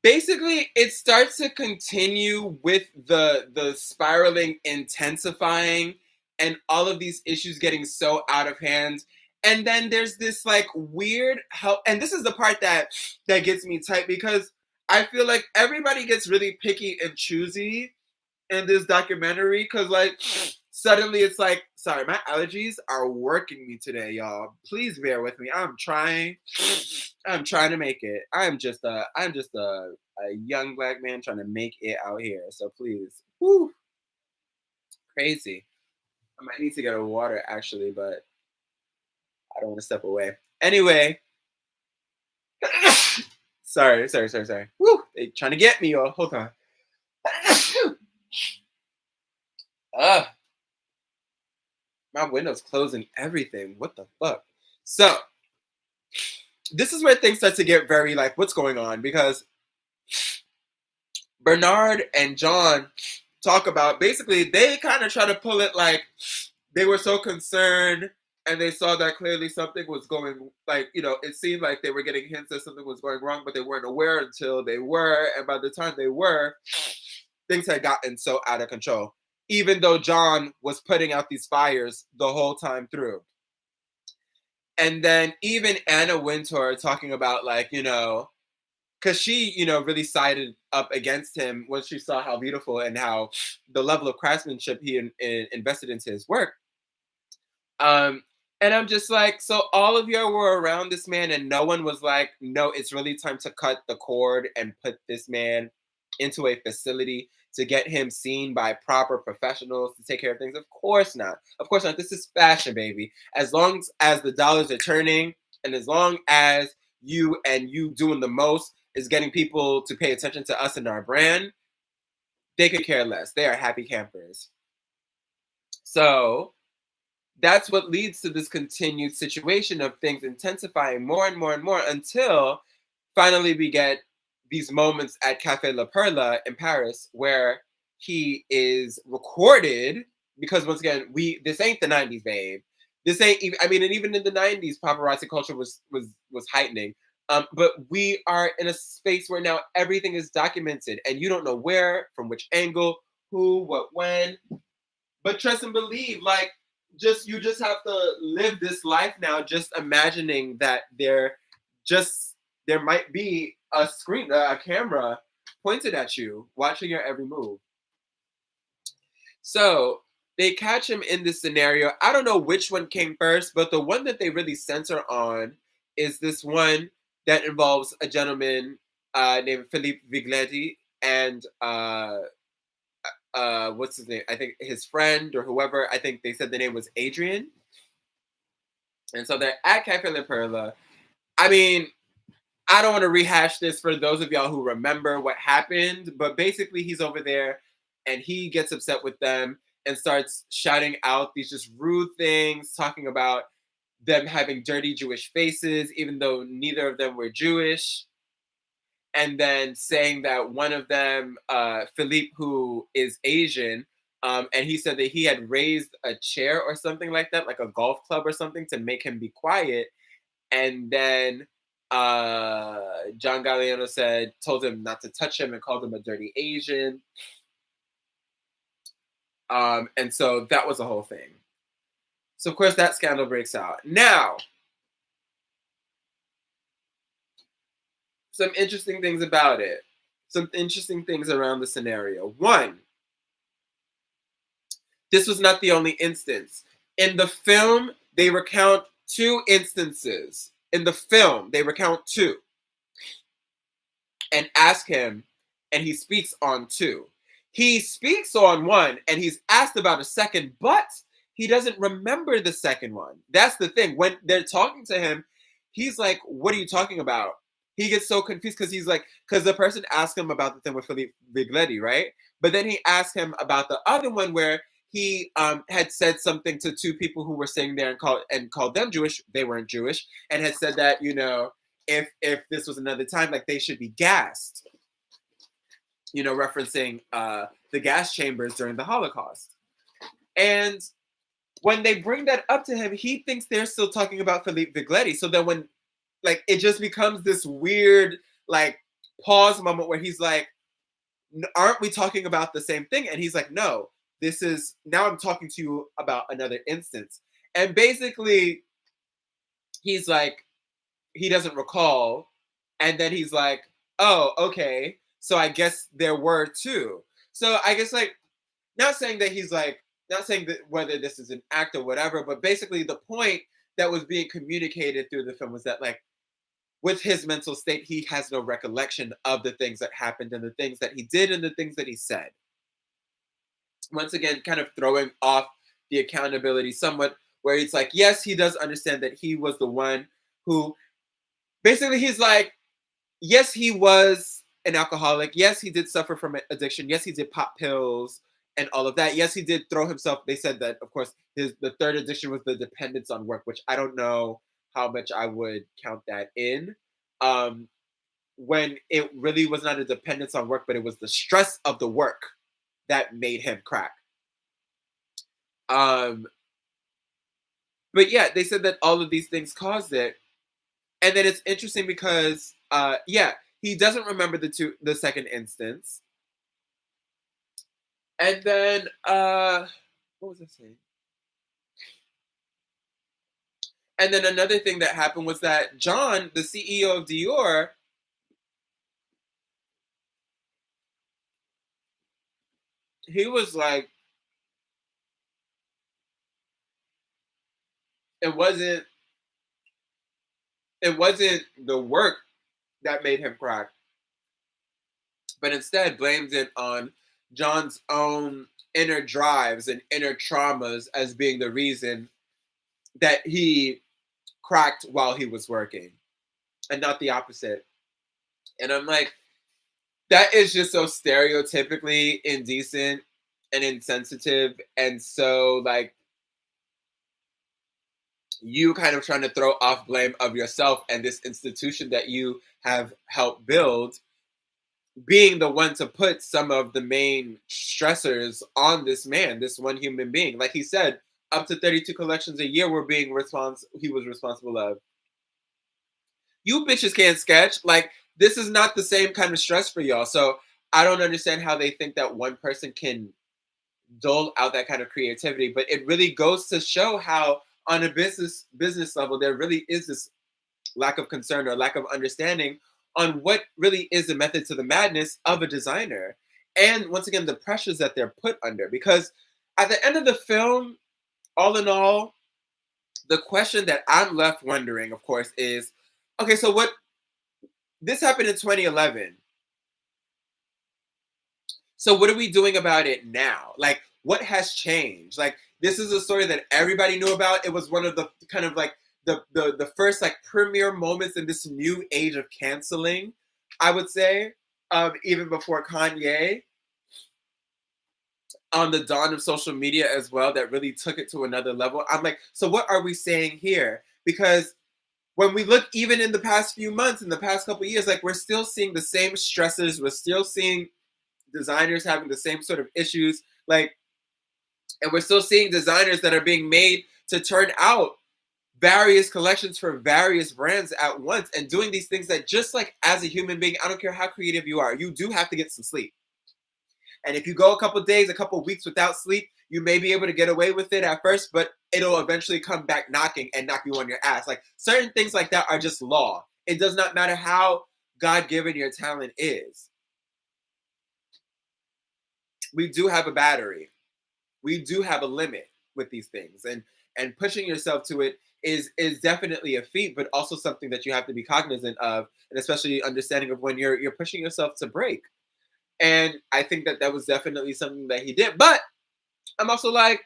Basically, it starts to continue with the spiraling intensifying and all of these issues getting so out of hand. And then there's this like weird help, and this is the part that gets me tight because I feel like everybody gets really picky and choosy in this documentary because like suddenly it's like, sorry, my allergies are working me today, y'all. Please bear with me. I'm trying to make it. I'm just a young black man trying to make it out here. So please. Whew, crazy. I might need to get a water actually, but I don't want to step away. Anyway. sorry. Woo! They trying to get me, y'all. Hold on. Ugh. My window's closing everything. What the fuck? So this is where things start to get very like, what's going on? Because Bernard and John talk about basically they kind of try to pull it like they were so concerned and they saw that clearly something was going like, it seemed like they were getting hints that something was going wrong, but they weren't aware until they were. And by the time they were, things had gotten so out of control, even though John was putting out these fires the whole time through. And then even Anna Wintour talking about like, because she, really sided up against him when she saw how beautiful and how the level of craftsmanship he invested into his work. And I'm just like, so all of you were around this man, and no one was like, no, it's really time to cut the cord and put this man into a facility to get him seen by proper professionals to take care of things. Of course not. Of course not. This is fashion, baby. As long as the dollars are turning, and as long as you doing the most is getting people to pay attention to us and our brand, they could care less. They are happy campers. So that's what leads to this continued situation of things intensifying more and more and more until finally we get these moments at Cafe La Perla in Paris where he is recorded because once again this ain't the 90s, babe. This ain't even, I mean, and even in the 90s paparazzi culture was heightening. But we are in a space where now everything is documented and you don't know where, from which angle, who, what, when, but trust and believe, like, just you just have to live this life now, just imagining that just there might be a screen, a camera pointed at you, watching your every move. So they catch him in this scenario. I don't know which one came first, but the one that they really center on is this one that involves a gentleman named Philippe Vigletti and what's his name? I think his friend or whoever. I think they said the name was Adrian. And so they're at Cafe La Perla. I mean, I don't want to rehash this for those of y'all who remember what happened, but basically he's over there and he gets upset with them and starts shouting out these just rude things, talking about them having dirty Jewish faces, even though neither of them were Jewish. And then saying that one of them, Philippe, who is Asian, and he said that he had raised a chair or something like that, like a golf club or something, to make him be quiet. And then John Galliano told him not to touch him and called him a dirty Asian. And so that was the whole thing. So of course that scandal breaks out. Now, some interesting things about it. Some interesting things around the scenario. One, this was not the only instance. In the film, they recount two instances. In the film, they recount two and ask him, and he speaks on two. He speaks on one, and he's asked about a second, but he doesn't remember the second one. That's the thing. When they're talking to him, he's like, "What are you talking about?" He gets so confused because he's like, because the person asked him about the thing with Philippe Vigletti, right? But then he asked him about the other one where he had said something to two people who were sitting there and called them Jewish. They weren't Jewish, and had said that if this was another time, like they should be gassed. Referencing the gas chambers during the Holocaust. And when they bring that up to him, he thinks they're still talking about Philippe Vigletti. So then when it just becomes this weird pause moment where he's like, aren't we talking about the same thing? And he's like, no, this is, now I'm talking to you about another instance. And basically, he's like, he doesn't recall. And then he's like, oh, okay. So I guess there were two. So I guess not saying that not saying that whether this is an act or whatever, but basically the point that was being communicated through the film was that with his mental state, he has no recollection of the things that happened and the things that he did and the things that he said. Once again, kind of throwing off the accountability somewhat, where it's like, yes, he does understand that he was the one who basically he's like, yes, he was an alcoholic. Yes, he did suffer from addiction. Yes, he did pop pills and all of that. Yes, he did throw himself. They said that, of course, the third addiction was the dependence on work, which I don't know how much I would count that in. When it really was not a dependence on work, but it was the stress of the work that made him crack. But yeah, they said that all of these things caused it. And then it's interesting because, he doesn't remember the second instance. And then, what was I saying? And then another thing that happened was that John, the CEO of Dior, he was like, it wasn't it wasn't the work that made him crack, but instead blamed it on John's own inner drives and inner traumas as being the reason that he cracked while he was working and not the opposite. And I'm like, that is just so stereotypically indecent and insensitive. And so, like, you kind of trying to throw off blame of yourself and this institution that you have helped build, being the one to put some of the main stressors on this man, this one human being. Like he said, up to 32 collections a year were being he was responsible of. You bitches can't sketch. Like, this is not the same kind of stress for y'all. So I don't understand how they think that one person can dole out that kind of creativity. But it really goes to show how on a business level there really is this lack of concern or lack of understanding on what really is the method to the madness of a designer. And once again, the pressures that they're put under. Because at the end of the film, all in all, the question that I'm left wondering, of course, is okay, so what this happened in 2011. So what are we doing about it now? Like, what has changed? Like, this is a story that everybody knew about. It was one of the kind of like the first like premier moments in this new age of canceling, I would say, even before Kanye, on the dawn of social media as well, that really took it to another level. I'm like, so what are we saying here? Because when we look even in the past few months, in the past couple of years, like we're still seeing the same stresses. We're still seeing designers having the same sort of issues. Like, and we're still seeing designers that are being made to turn out various collections for various brands at once and doing these things that just like as a human being, I don't care how creative you are, you do have to get some sleep. And if you go a couple days, a couple weeks without sleep, you may be able to get away with it at first, but it'll eventually come back knocking and knock you on your ass. Like certain things like that are just law. It does not matter how God-given your talent is. We do have a battery. We do have a limit with these things. And pushing yourself to it is definitely a feat, but also something that you have to be cognizant of, and especially understanding of when you're pushing yourself to break. And I think that that was definitely something that he did. But I'm also like,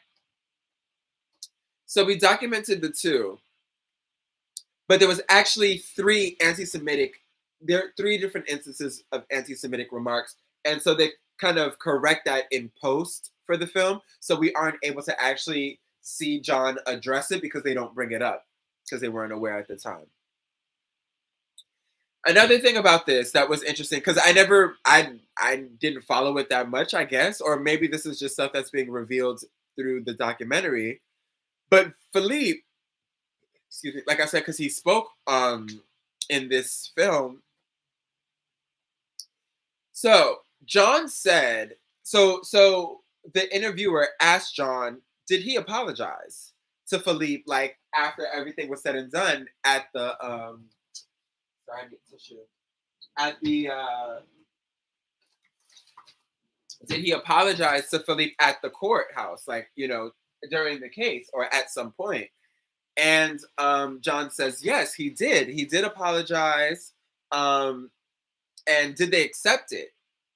so we documented the two, but there was actually there are three different instances of anti-Semitic remarks. And so they kind of correct that in post for the film. So we aren't able to actually see John address it because they don't bring it up because they weren't aware at the time. Another thing about this that was interesting, because I didn't follow it that much, I guess, or maybe this is just stuff that's being revealed through the documentary. But Philippe, excuse me, like I said, because he spoke in this film. So John said, so the interviewer asked John, did he apologize to Philippe like after everything was said and done at the sorry, I get tissue. At the did he apologize to Philippe at the courthouse, like, you know, during the case or at some point? And John says, yes, he did. He did apologize. And did they accept it?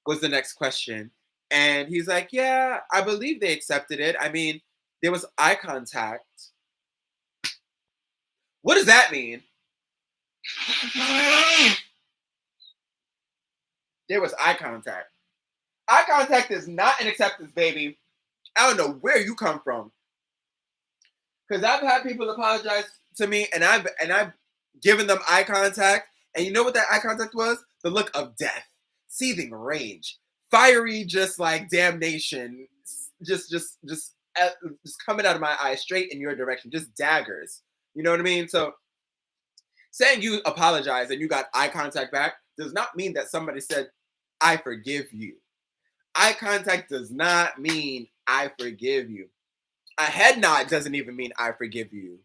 Was the next question. And he's like, yeah, I believe they accepted it. I mean, there was eye contact. What does that mean? There was eye contact. Eye contact is not an acceptance, baby. I don't know where you come from. Because I've had people apologize to me and I've given them eye contact. And you know what that eye contact was? The look of death, seething rage, fiery, just like damnation, just coming out of my eyes straight in your direction, just daggers. You know what I mean? So saying you apologize and you got eye contact back does not mean that somebody said, I forgive you. Eye contact does not mean I forgive you. A head nod doesn't even mean I forgive you.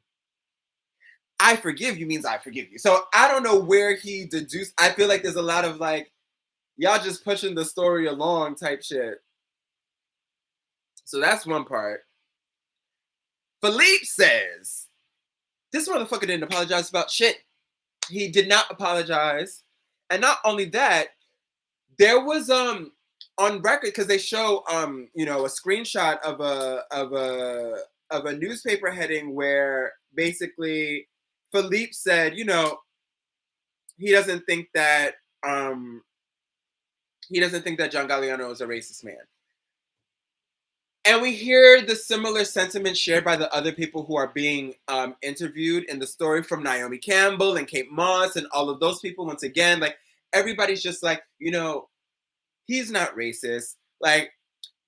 I forgive you means I forgive you. So I don't know where he deduced. I feel like there's a lot of like, y'all just pushing the story along type shit. So that's one part. Philippe says This motherfucker didn't apologize about shit. He did not apologize. And not only that, there was on record because they show a screenshot of a newspaper heading where basically Philippe said, he doesn't think that um John Galliano is a racist man. And we hear the similar sentiment shared by the other people who are being interviewed in the story, from Naomi Campbell and Kate Moss and all of those people. Once again, like, everybody's just like, he's not racist. Like,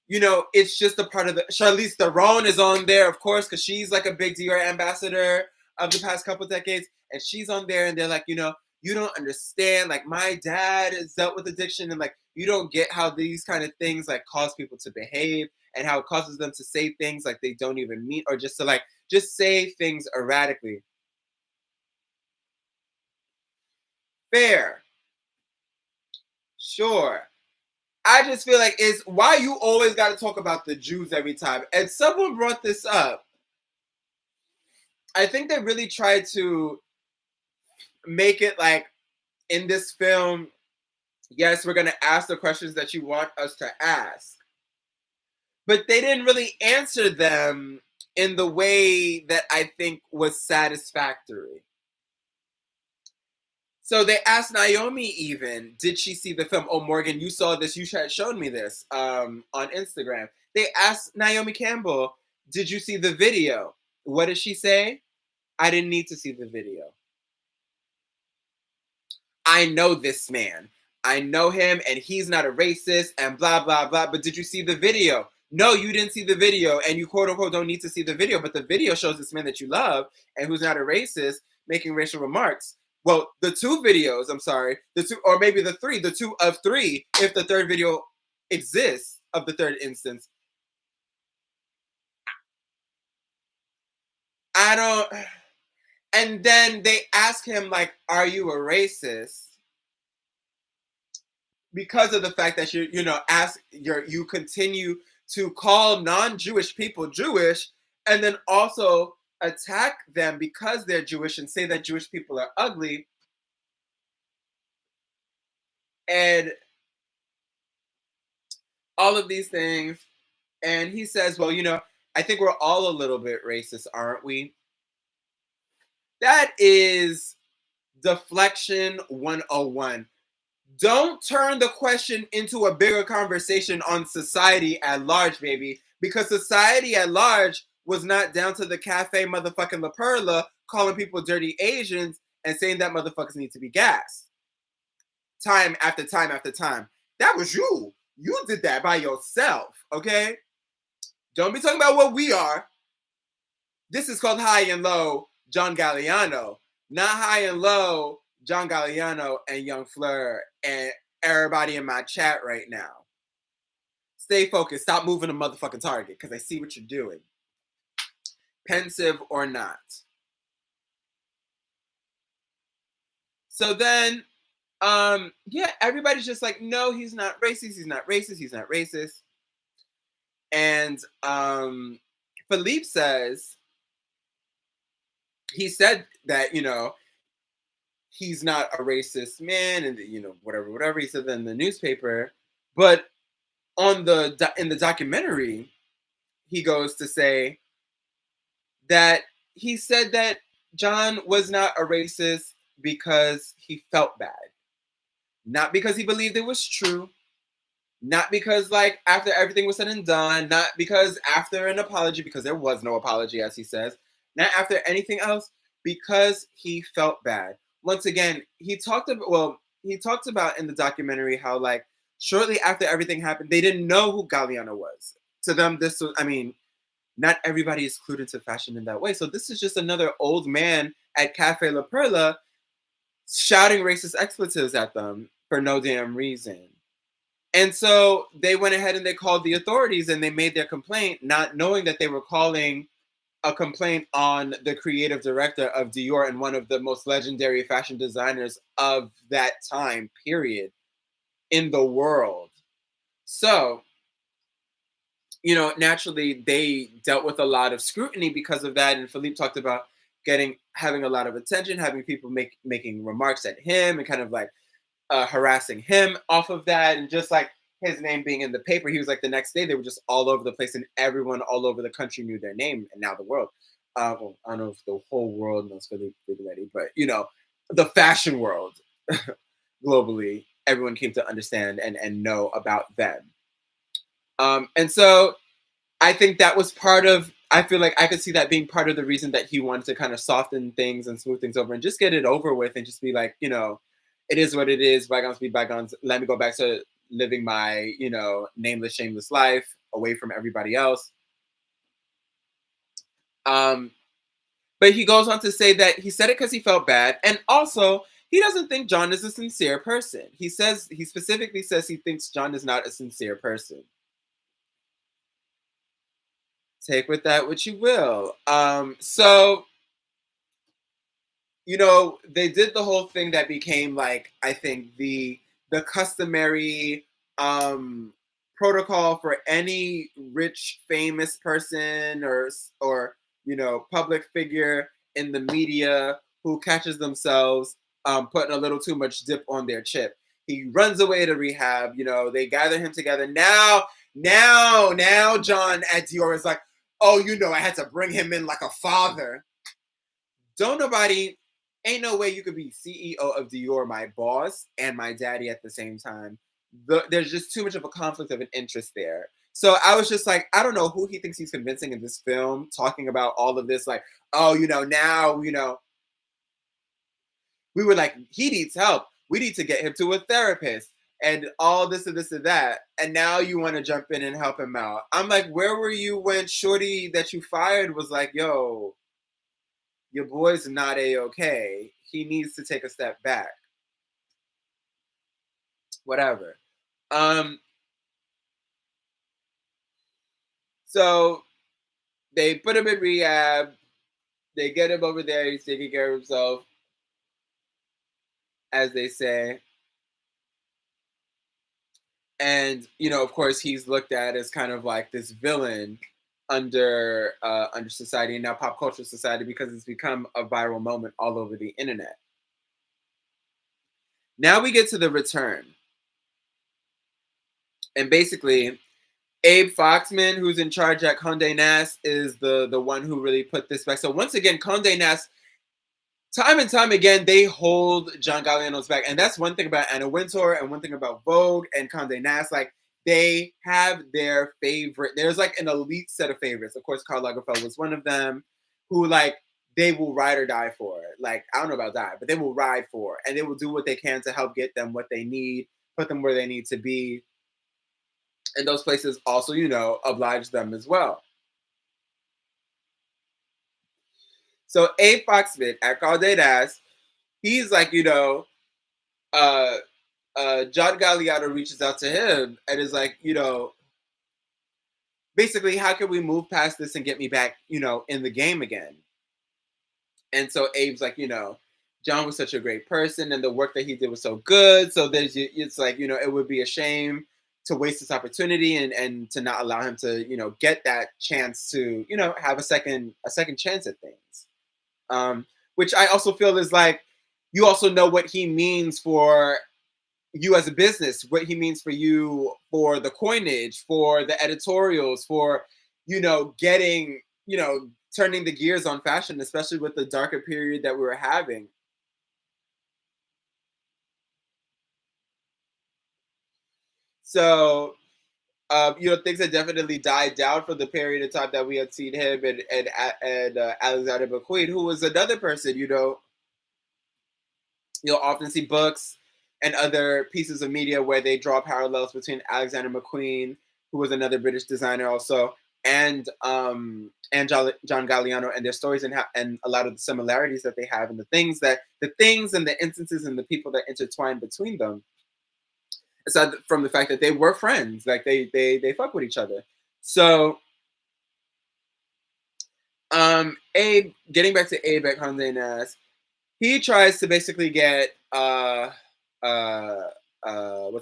it's just a part of the. Charlize Theron is on there, of course, because she's like a big Dior ambassador of the past couple decades, and she's on there, and they're like, you don't understand. Like, my dad has dealt with addiction, and like, you don't get how these kind of things like cause people to behave, and how it causes them to say things like they don't even mean, or just to like just say things erratically. Fair, sure. I just feel like it's why you always got to talk about the Jews every time. And someone brought this up. I think they really tried to make it like, in this film, yes, we're going to ask the questions that you want us to ask. But they didn't really answer them in the way that I think was satisfactory. So they asked Naomi even, did she see the film? Oh, Morgan, you saw this. You had shown me this on Instagram. They asked Naomi Campbell, did you see the video? What did she say? I didn't need to see the video. I know this man. I know him, and he's not a racist, and blah, blah, blah. But did you see the video? No, you didn't see the video, and you quote unquote don't need to see the video. But the video shows this man that you love and who's not a racist making racial remarks. Well, the two videos, I'm sorry, the two, or maybe the three, the two of three, if the third video exists of the third instance. I don't. And then they ask him, like, are you a racist? Because of the fact that you continue to call non-Jewish people Jewish, and then also attack them because they're Jewish and say that Jewish people are ugly. And all of these things. And he says, well, I think we're all a little bit racist, aren't we? That is deflection 101. Don't turn the question into a bigger conversation on society at large, baby. Because society at large was not down to the cafe motherfucking La Perla calling people dirty Asians and saying that motherfuckers need to be gassed. Time after time after time. That was you. You did that by yourself, okay? Don't be talking about what we are. This is called High and Low John Galliano. Not High and Low John Galliano and Yungfleur and everybody in my chat right now. Stay focused. Stop moving the motherfucking target because I see what you're doing. Pensive or not. So then, everybody's just like, no, he's not racist. He's not racist. He's not racist. And Philippe says, he said that, he's not a racist man, and whatever he said in the newspaper. But in the documentary, he goes to say that he said that John was not a racist because he felt bad, not because he believed it was true, not because like after everything was said and done, not because after an apology, because there was no apology, as he says, not after anything else, because he felt bad. Once again, he talked about in the documentary how like shortly after everything happened, they didn't know who Galliano was. To them, this was, not everybody is clued into fashion in that way. So this is just another old man at Cafe La Perla shouting racist expletives at them for no damn reason. And so they went ahead and they called the authorities and they made their complaint, not knowing that they were calling a complaint on the creative director of Dior and one of the most legendary fashion designers of that time period in the world. So, naturally they dealt with a lot of scrutiny because of that. And Philippe talked about getting having a lot of attention, having people making remarks at him and kind of like harassing him off of that, and just like his name being in the paper. He was like the next day they were just all over the place, and everyone all over the country knew their name, and now the world. Well, I don't know if the whole world knows Philly Letty, but the fashion world globally, everyone came to understand and know about them. And so I think that was part of. I feel like I could see that being part of the reason that he wanted to kind of soften things and smooth things over and just get it over with and just be like, it is what it is. Bygones be bygones. Let me go back to living my, nameless, shameless life away from everybody else. Um, but he goes on to say that he said it because he felt bad, and also he doesn't think John is a sincere person. He specifically says he thinks John is not a sincere person. Take with that what you will. So they did the whole thing that became like I think the customary um protocol for any rich famous person or public figure in the media who catches themselves putting a little too much dip on their chip. He runs away to rehab. They gather him together. Now John at Dior is like, oh, I had to bring him in like a father. Don't nobody, ain't no way you could be CEO of Dior, my boss, and my daddy at the same time. There's just too much of a conflict of an interest there. So I was just like, I don't know who he thinks he's convincing in this film, talking about all of this, like, oh, now, we were like, he needs help. We need to get him to a therapist and all this and this and that. And now you want to jump in and help him out. I'm like, where were you when Shorty that you fired was like, yo, your boy's not a-okay. He needs to take a step back. Whatever. So they put him in rehab. They get him over there. He's taking care of himself, as they say. And of course, he's looked at as kind of like this villain under society and now pop culture society because it's become a viral moment all over the internet. Now we get to the return. And basically, Abe Foxman, who's in charge at Condé Nast, is the one who really put this back. So once again, Condé Nast, time and time again, they hold John Galliano's back. And that's one thing about Anna Wintour and one thing about Vogue and Condé Nast. Like, they have their favorite. There's like an elite set of favorites. Of course, Karl Lagerfeld was one of them who like they will ride or die for. Like, I don't know about die, but they will ride for. And they will do what they can to help get them what they need, put them where they need to be. And those places also, oblige them as well. So Abe Foxman at Condé Nast, he's like, John Galliano reaches out to him and is like, basically, how can we move past this and get me back, in the game again? And so Abe's like, John was such a great person and the work that he did was so good. So it's like, it would be a shame to waste this opportunity and to not allow him to, get that chance to, have a second chance at things. Which I also feel is like, you also know what he means for you as a business, what he means for you, for the coinage, for the editorials, for, getting, turning the gears on fashion, especially with the darker period that we were having. So, things had definitely died down for the period of time that we had seen him and Alexander McQueen, who was another person, you'll often see books and other pieces of media where they draw parallels between Alexander McQueen, who was another British designer also, and John Galliano and their stories and a lot of the similarities that they have and the things and the instances and the people that intertwine between them. Aside from the fact that they were friends, like they fuck with each other. So Abe, getting back to Abe at Condé Nast, he tries to basically get what's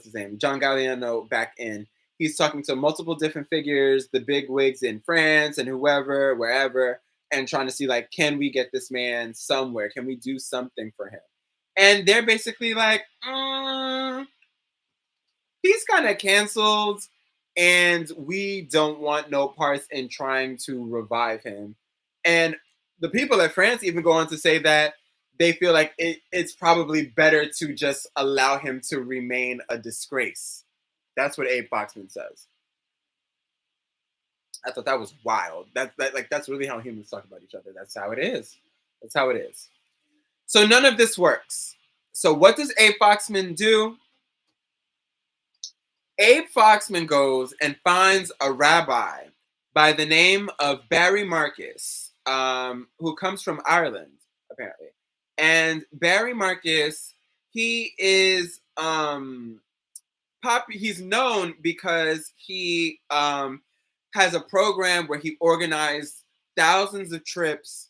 his name, John Galliano back in. He's talking to multiple different figures, the big wigs in France and whoever, wherever, and trying to see like, can we get this man somewhere? Can we do something for him? And they're basically like, he's kind of canceled, and we don't want no parts in trying to revive him. And the people at France even go on to say that they feel like it's probably better to just allow him to remain a disgrace. That's what Abe Foxman says. I thought that was wild. That's really how humans talk about each other. That's how it is. That's how it is. So none of this works. So what does Abe Foxman do? Abe Foxman goes and finds a rabbi by the name of Barry Marcus, who comes from Ireland, apparently. And Barry Marcus, he is he's known because he has a program where he organized thousands of trips,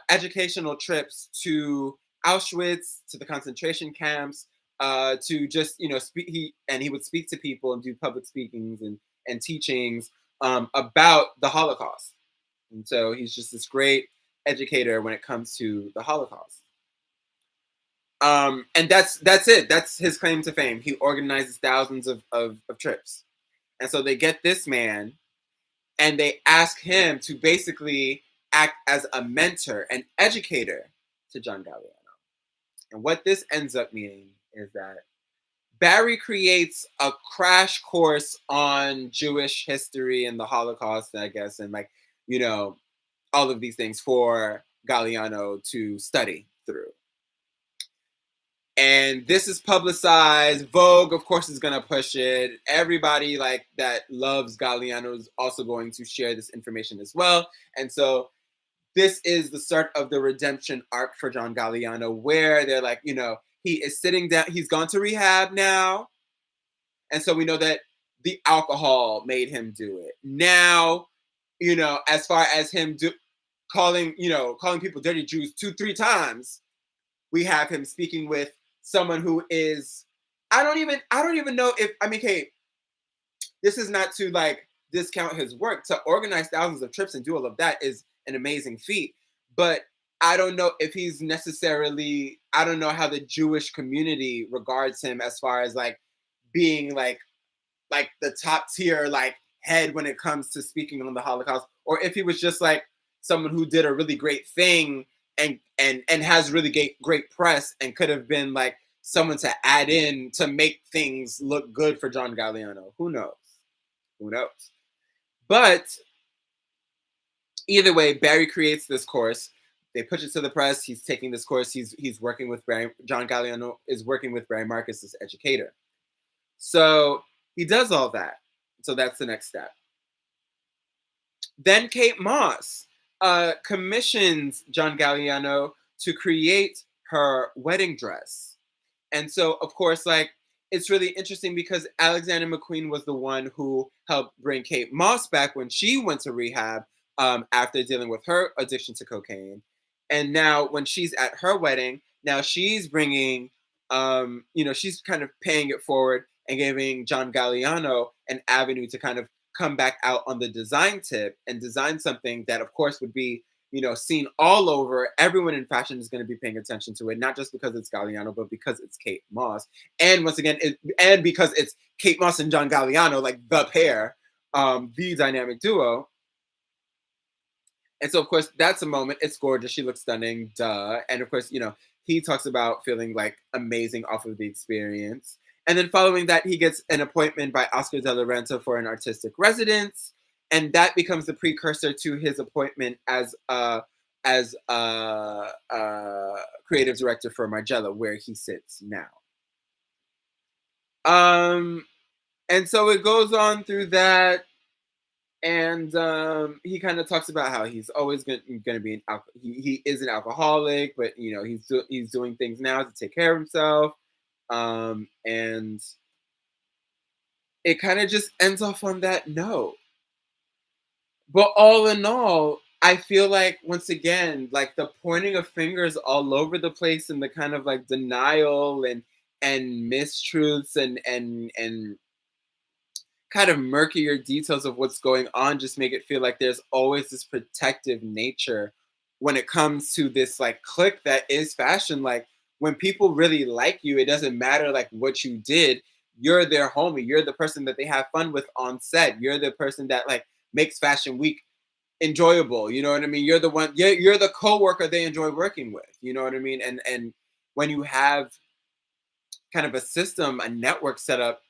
educational trips to Auschwitz, to the concentration camps, to just speak. He would speak to people and do public speakings and teachings about the Holocaust. And so he's just this great educator when it comes to the Holocaust. And that's it. That's his claim to fame. He organizes thousands of trips. And so they get this man and they ask him to basically act as a mentor and educator to John Galliano. And what this ends up meaning is that Barry creates a crash course on Jewish history and the Holocaust, I guess, and all of these things for Galliano to study through. And this is publicized. Vogue, of course, is going to push it. Everybody that loves Galliano is also going to share this information as well. And so this is the start of the redemption arc for John Galliano, where they're like, he is sitting down. He's gone to rehab now. And so we know that the alcohol made him do it. Now, as far as him calling people dirty Jews 2-3 times, we have him speaking with someone who is, I don't even know if, Kate, this is not to discount his work. To organize thousands of trips and do all of that is an amazing feat. But I don't know if he's necessarily, I don't know how the Jewish community regards him as far as being the top tier head when it comes to speaking on the Holocaust, or if he was just someone who did a really great thing and has really great press and could have been someone to add in to make things look good for John Galliano. Who knows? But either way, Barry creates this course. They push it to the press. He's taking this course. He's working with Barry. John Galliano is working with Barry Marcus as educator. So he does all that. So that's the next step. Then Kate Moss commissions John Galliano to create her wedding dress. And so, of course, it's really interesting because Alexander McQueen was the one who helped bring Kate Moss back when she went to rehab after dealing with her addiction to cocaine. And now when she's at her wedding, now she's bringing, she's kind of paying it forward and giving John Galliano an avenue to kind of come back out on the design tip and design something that, of course, would be, seen all over. Everyone in fashion is going to be paying attention to it, not just because it's Galliano, but because it's Kate Moss. And once again, and because it's Kate Moss and John Galliano, the pair, the dynamic duo. And so, of course, that's a moment. It's gorgeous. She looks stunning. Duh. And of course, he talks about feeling amazing off of the experience. And then following that, he gets an appointment by Oscar de la Renta for an artistic residence. And that becomes the precursor to his appointment as creative director for Margiela, where he sits now. And so it goes on through that. And he kind of talks about how he's always going to be he is an alcoholic, but he's doing things now to take care of himself. And it kind of just ends off on that note. But all in all, I feel once again, the pointing of fingers all over the place and the kind of denial and mistruths and kind of murkier details of what's going on just make it feel like there's always this protective nature when it comes to this like clique that is fashion. Like when people really like you, it doesn't matter like what you did. You're their homie. You're the person that they have fun with on set. You're the person that like makes Fashion Week enjoyable. You know what I mean? You're the one. You're the coworker they enjoy working with. You know what I mean? And when you have kind of a system, a network set up,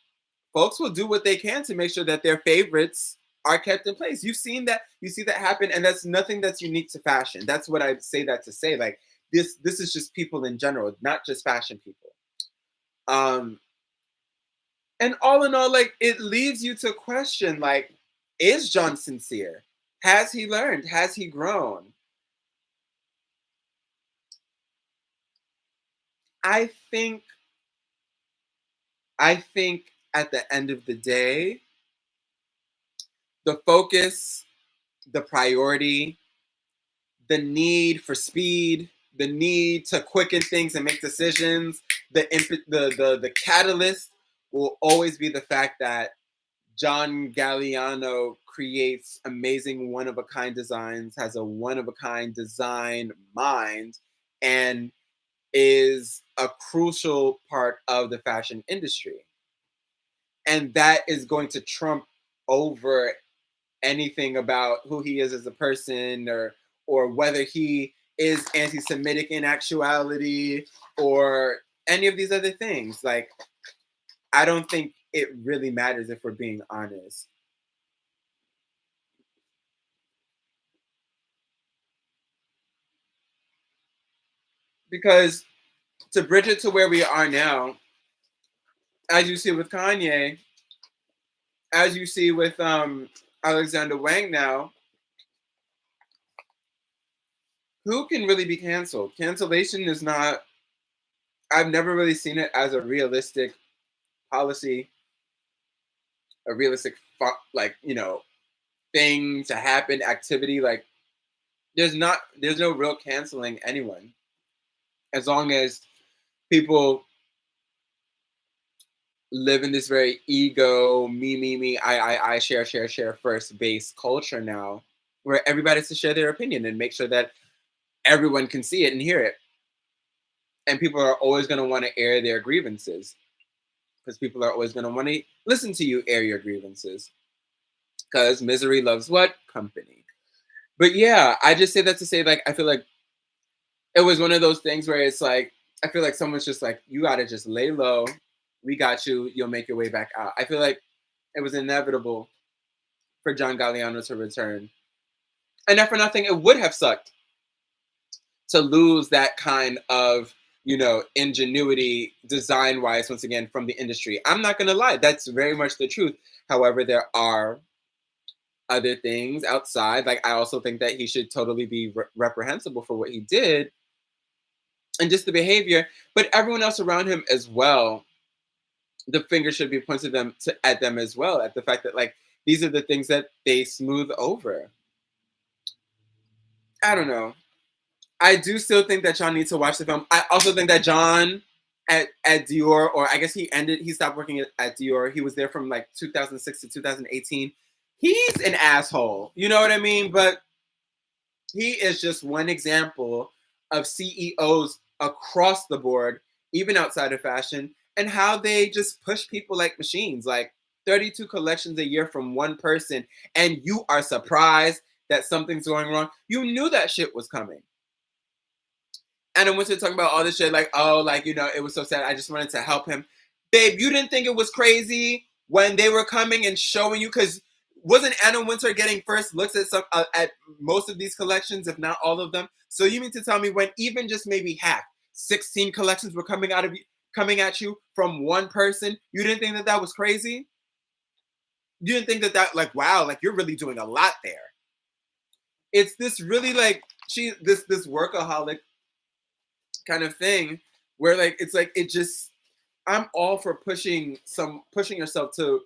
folks will do what they can to make sure that their favorites are kept in place. You've seen that, you see that happen, and that's nothing that's unique to fashion. That's what I say that to say. Like this is just people in general, not just fashion people. Um, and all in all, like it leaves you to question, like, is John sincere? Has he learned? Has he grown? I think I think at the end of the day, the focus, the priority, the need for speed, the need to quicken things and make decisions, the catalyst will always be the fact that John Galliano creates amazing one of a kind designs, has a one of a kind design mind, and is a crucial part of the fashion industry. And that is going to trump over anything about who he is as a person, or whether he is anti-Semitic in actuality, or any of these other things. Like I don't think it really matters if we're being honest. Because to bridge it to where we are now, as you see with Kanye, as you see with Alexander Wang now, who can really be canceled? Cancellation is not, I've never really seen it as a realistic policy, a realistic like, thing to happen, activity. Like there's no real canceling anyone as long as people live in this very ego, me, I, share first based culture now, where everybody has to share their opinion and make sure that everyone can see it and hear it. And people are always going to want to air their grievances because people are always going to want to listen to you air your grievances because misery loves what? Company. But yeah, I just say that to say, like, I feel like it was one of those things where it's like, I feel like someone's just like, you got to just lay low. We got you. You'll make your way back out. I feel like it was inevitable for John Galliano to return. And not for nothing, it would have sucked to lose that kind of, ingenuity design wise, once again, from the industry. I'm not going to lie. That's very much the truth. However, there are other things outside. Like, I also think that he should totally be reprehensible for what he did and just the behavior, but everyone else around him as well. The finger should be pointed at them as well, at the fact that like these are the things that they smooth over. I don't know. I do still think that John needs to watch the film. I also think that John at Dior, or I guess he stopped working at Dior. He was there from like 2006 to 2018. He's an asshole. You know what I mean? But he is just one example of CEOs across the board, even outside of fashion, and how they just push people like machines. Like 32 collections a year from one person, and you are surprised that something's going wrong. You knew that shit was coming. And then once you're talking about all this shit, like, oh, like, it was so sad. I just wanted to help him. Babe, you didn't think it was crazy when they were coming and showing you, because wasn't Anna Wintour getting first looks at most of these collections, if not all of them? So you mean to tell me when even just maybe half, 16 collections were coming at you from one person, you didn't think that that was crazy? You didn't think that like, wow, like you're really doing a lot there. It's this really like this workaholic kind of thing where like it's like it just, I'm all for pushing yourself to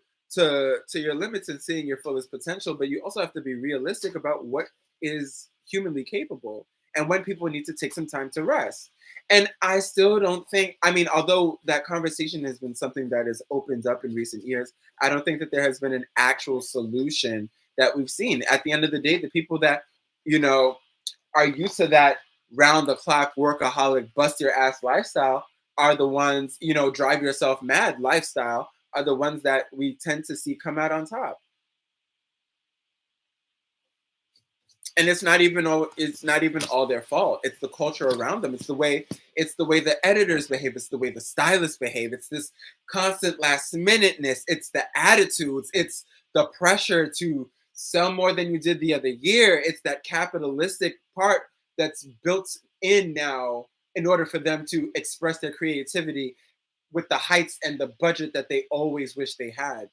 your limits and seeing your fullest potential, but you also have to be realistic about what is humanly capable and when people need to take some time to rest. And I still don't think, I mean, although that conversation has been something that has opened up in recent years, I don't think that there has been an actual solution that we've seen. At the end of the day, the people that, you know, are used to that round the clock workaholic bust your ass lifestyle are the ones, drive yourself mad lifestyle are the ones that we tend to see come out on top. And it's not even all their fault. It's the culture around them. It's the way the editors behave. It's the way the stylists behave. It's this constant last minuteness. It's the attitudes. It's the pressure to sell more than you did the other year. It's that capitalistic part that's built in now in order for them to express their creativity with the heights and the budget that they always wish they had.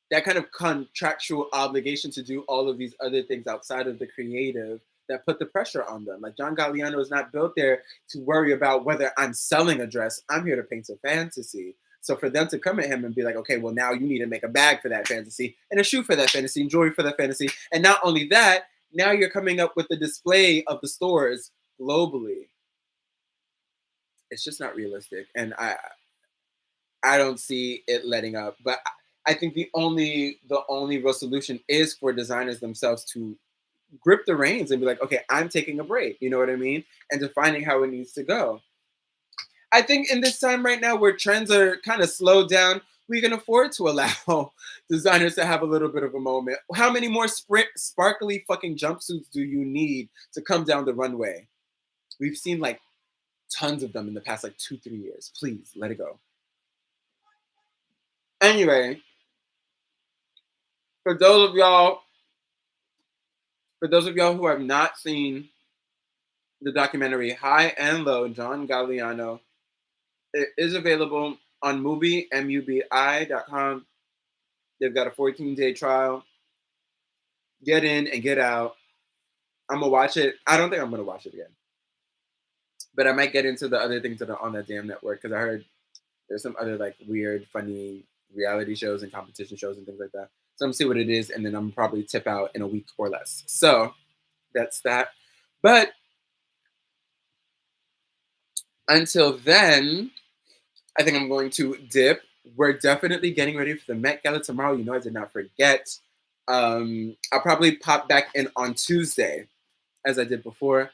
That kind of contractual obligation to do all of these other things outside of the creative that put the pressure on them. Like John Galliano is not built there to worry about whether I'm selling a dress. I'm here to paint a fantasy. So for them to come at him and be like, okay, well now you need to make a bag for that fantasy and a shoe for that fantasy and jewelry for that fantasy. And not only that, now you're coming up with the display of the stores globally. It's just not realistic. And I don't see it letting up. But I think the only real solution is for designers themselves to grip the reins and be like, okay, I'm taking a break. You know what I mean? And defining how it needs to go. I think in this time right now where trends are kind of slowed down, we can afford to allow designers to have a little bit of a moment. How many more sparkly fucking jumpsuits do you need to come down the runway? We've seen like tons of them in the past like 2, 3 years. Please let it go. Anyway, for those of y'all, for those of y'all who have not seen the documentary High and Low, John Galliano, it is available on Mubi, mubi.com. They've got a 14-day trial. Get in and get out. I'm gonna watch it. I don't think I'm gonna watch it again, but I might get into the other things that are on that damn network because I heard there's some other like weird, funny reality shows and competition shows and things like that. So I'm gonna see what it is, and then I'm probably tip out in a week or less. So that's that. But until then, I think I'm going to dip. We're definitely getting ready for the Met Gala tomorrow. You know, I did not forget. I'll probably pop back in on Tuesday, as I did before.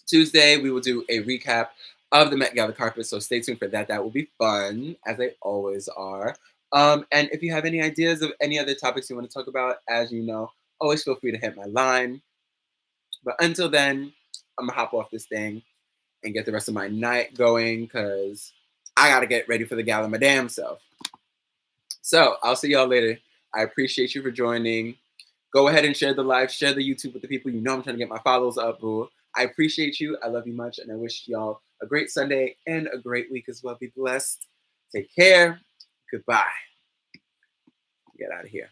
Tuesday, we will do a recap of the Met Gala carpet, so stay tuned for that. That will be fun, as they always are. And if you have any ideas of any other topics you want to talk about, as you know, always feel free to hit my line. But until then, I'm gonna hop off this thing and get the rest of my night going because I gotta get ready for the gala my damn self. So I'll see y'all later. I appreciate you for joining. Go ahead and share the live, share the YouTube with the people you know. I'm trying to get my follows up, boo. I appreciate you. I love you much, and I wish y'all a great Sunday and a great week as well. Be blessed. Take care. Goodbye. Get out of here.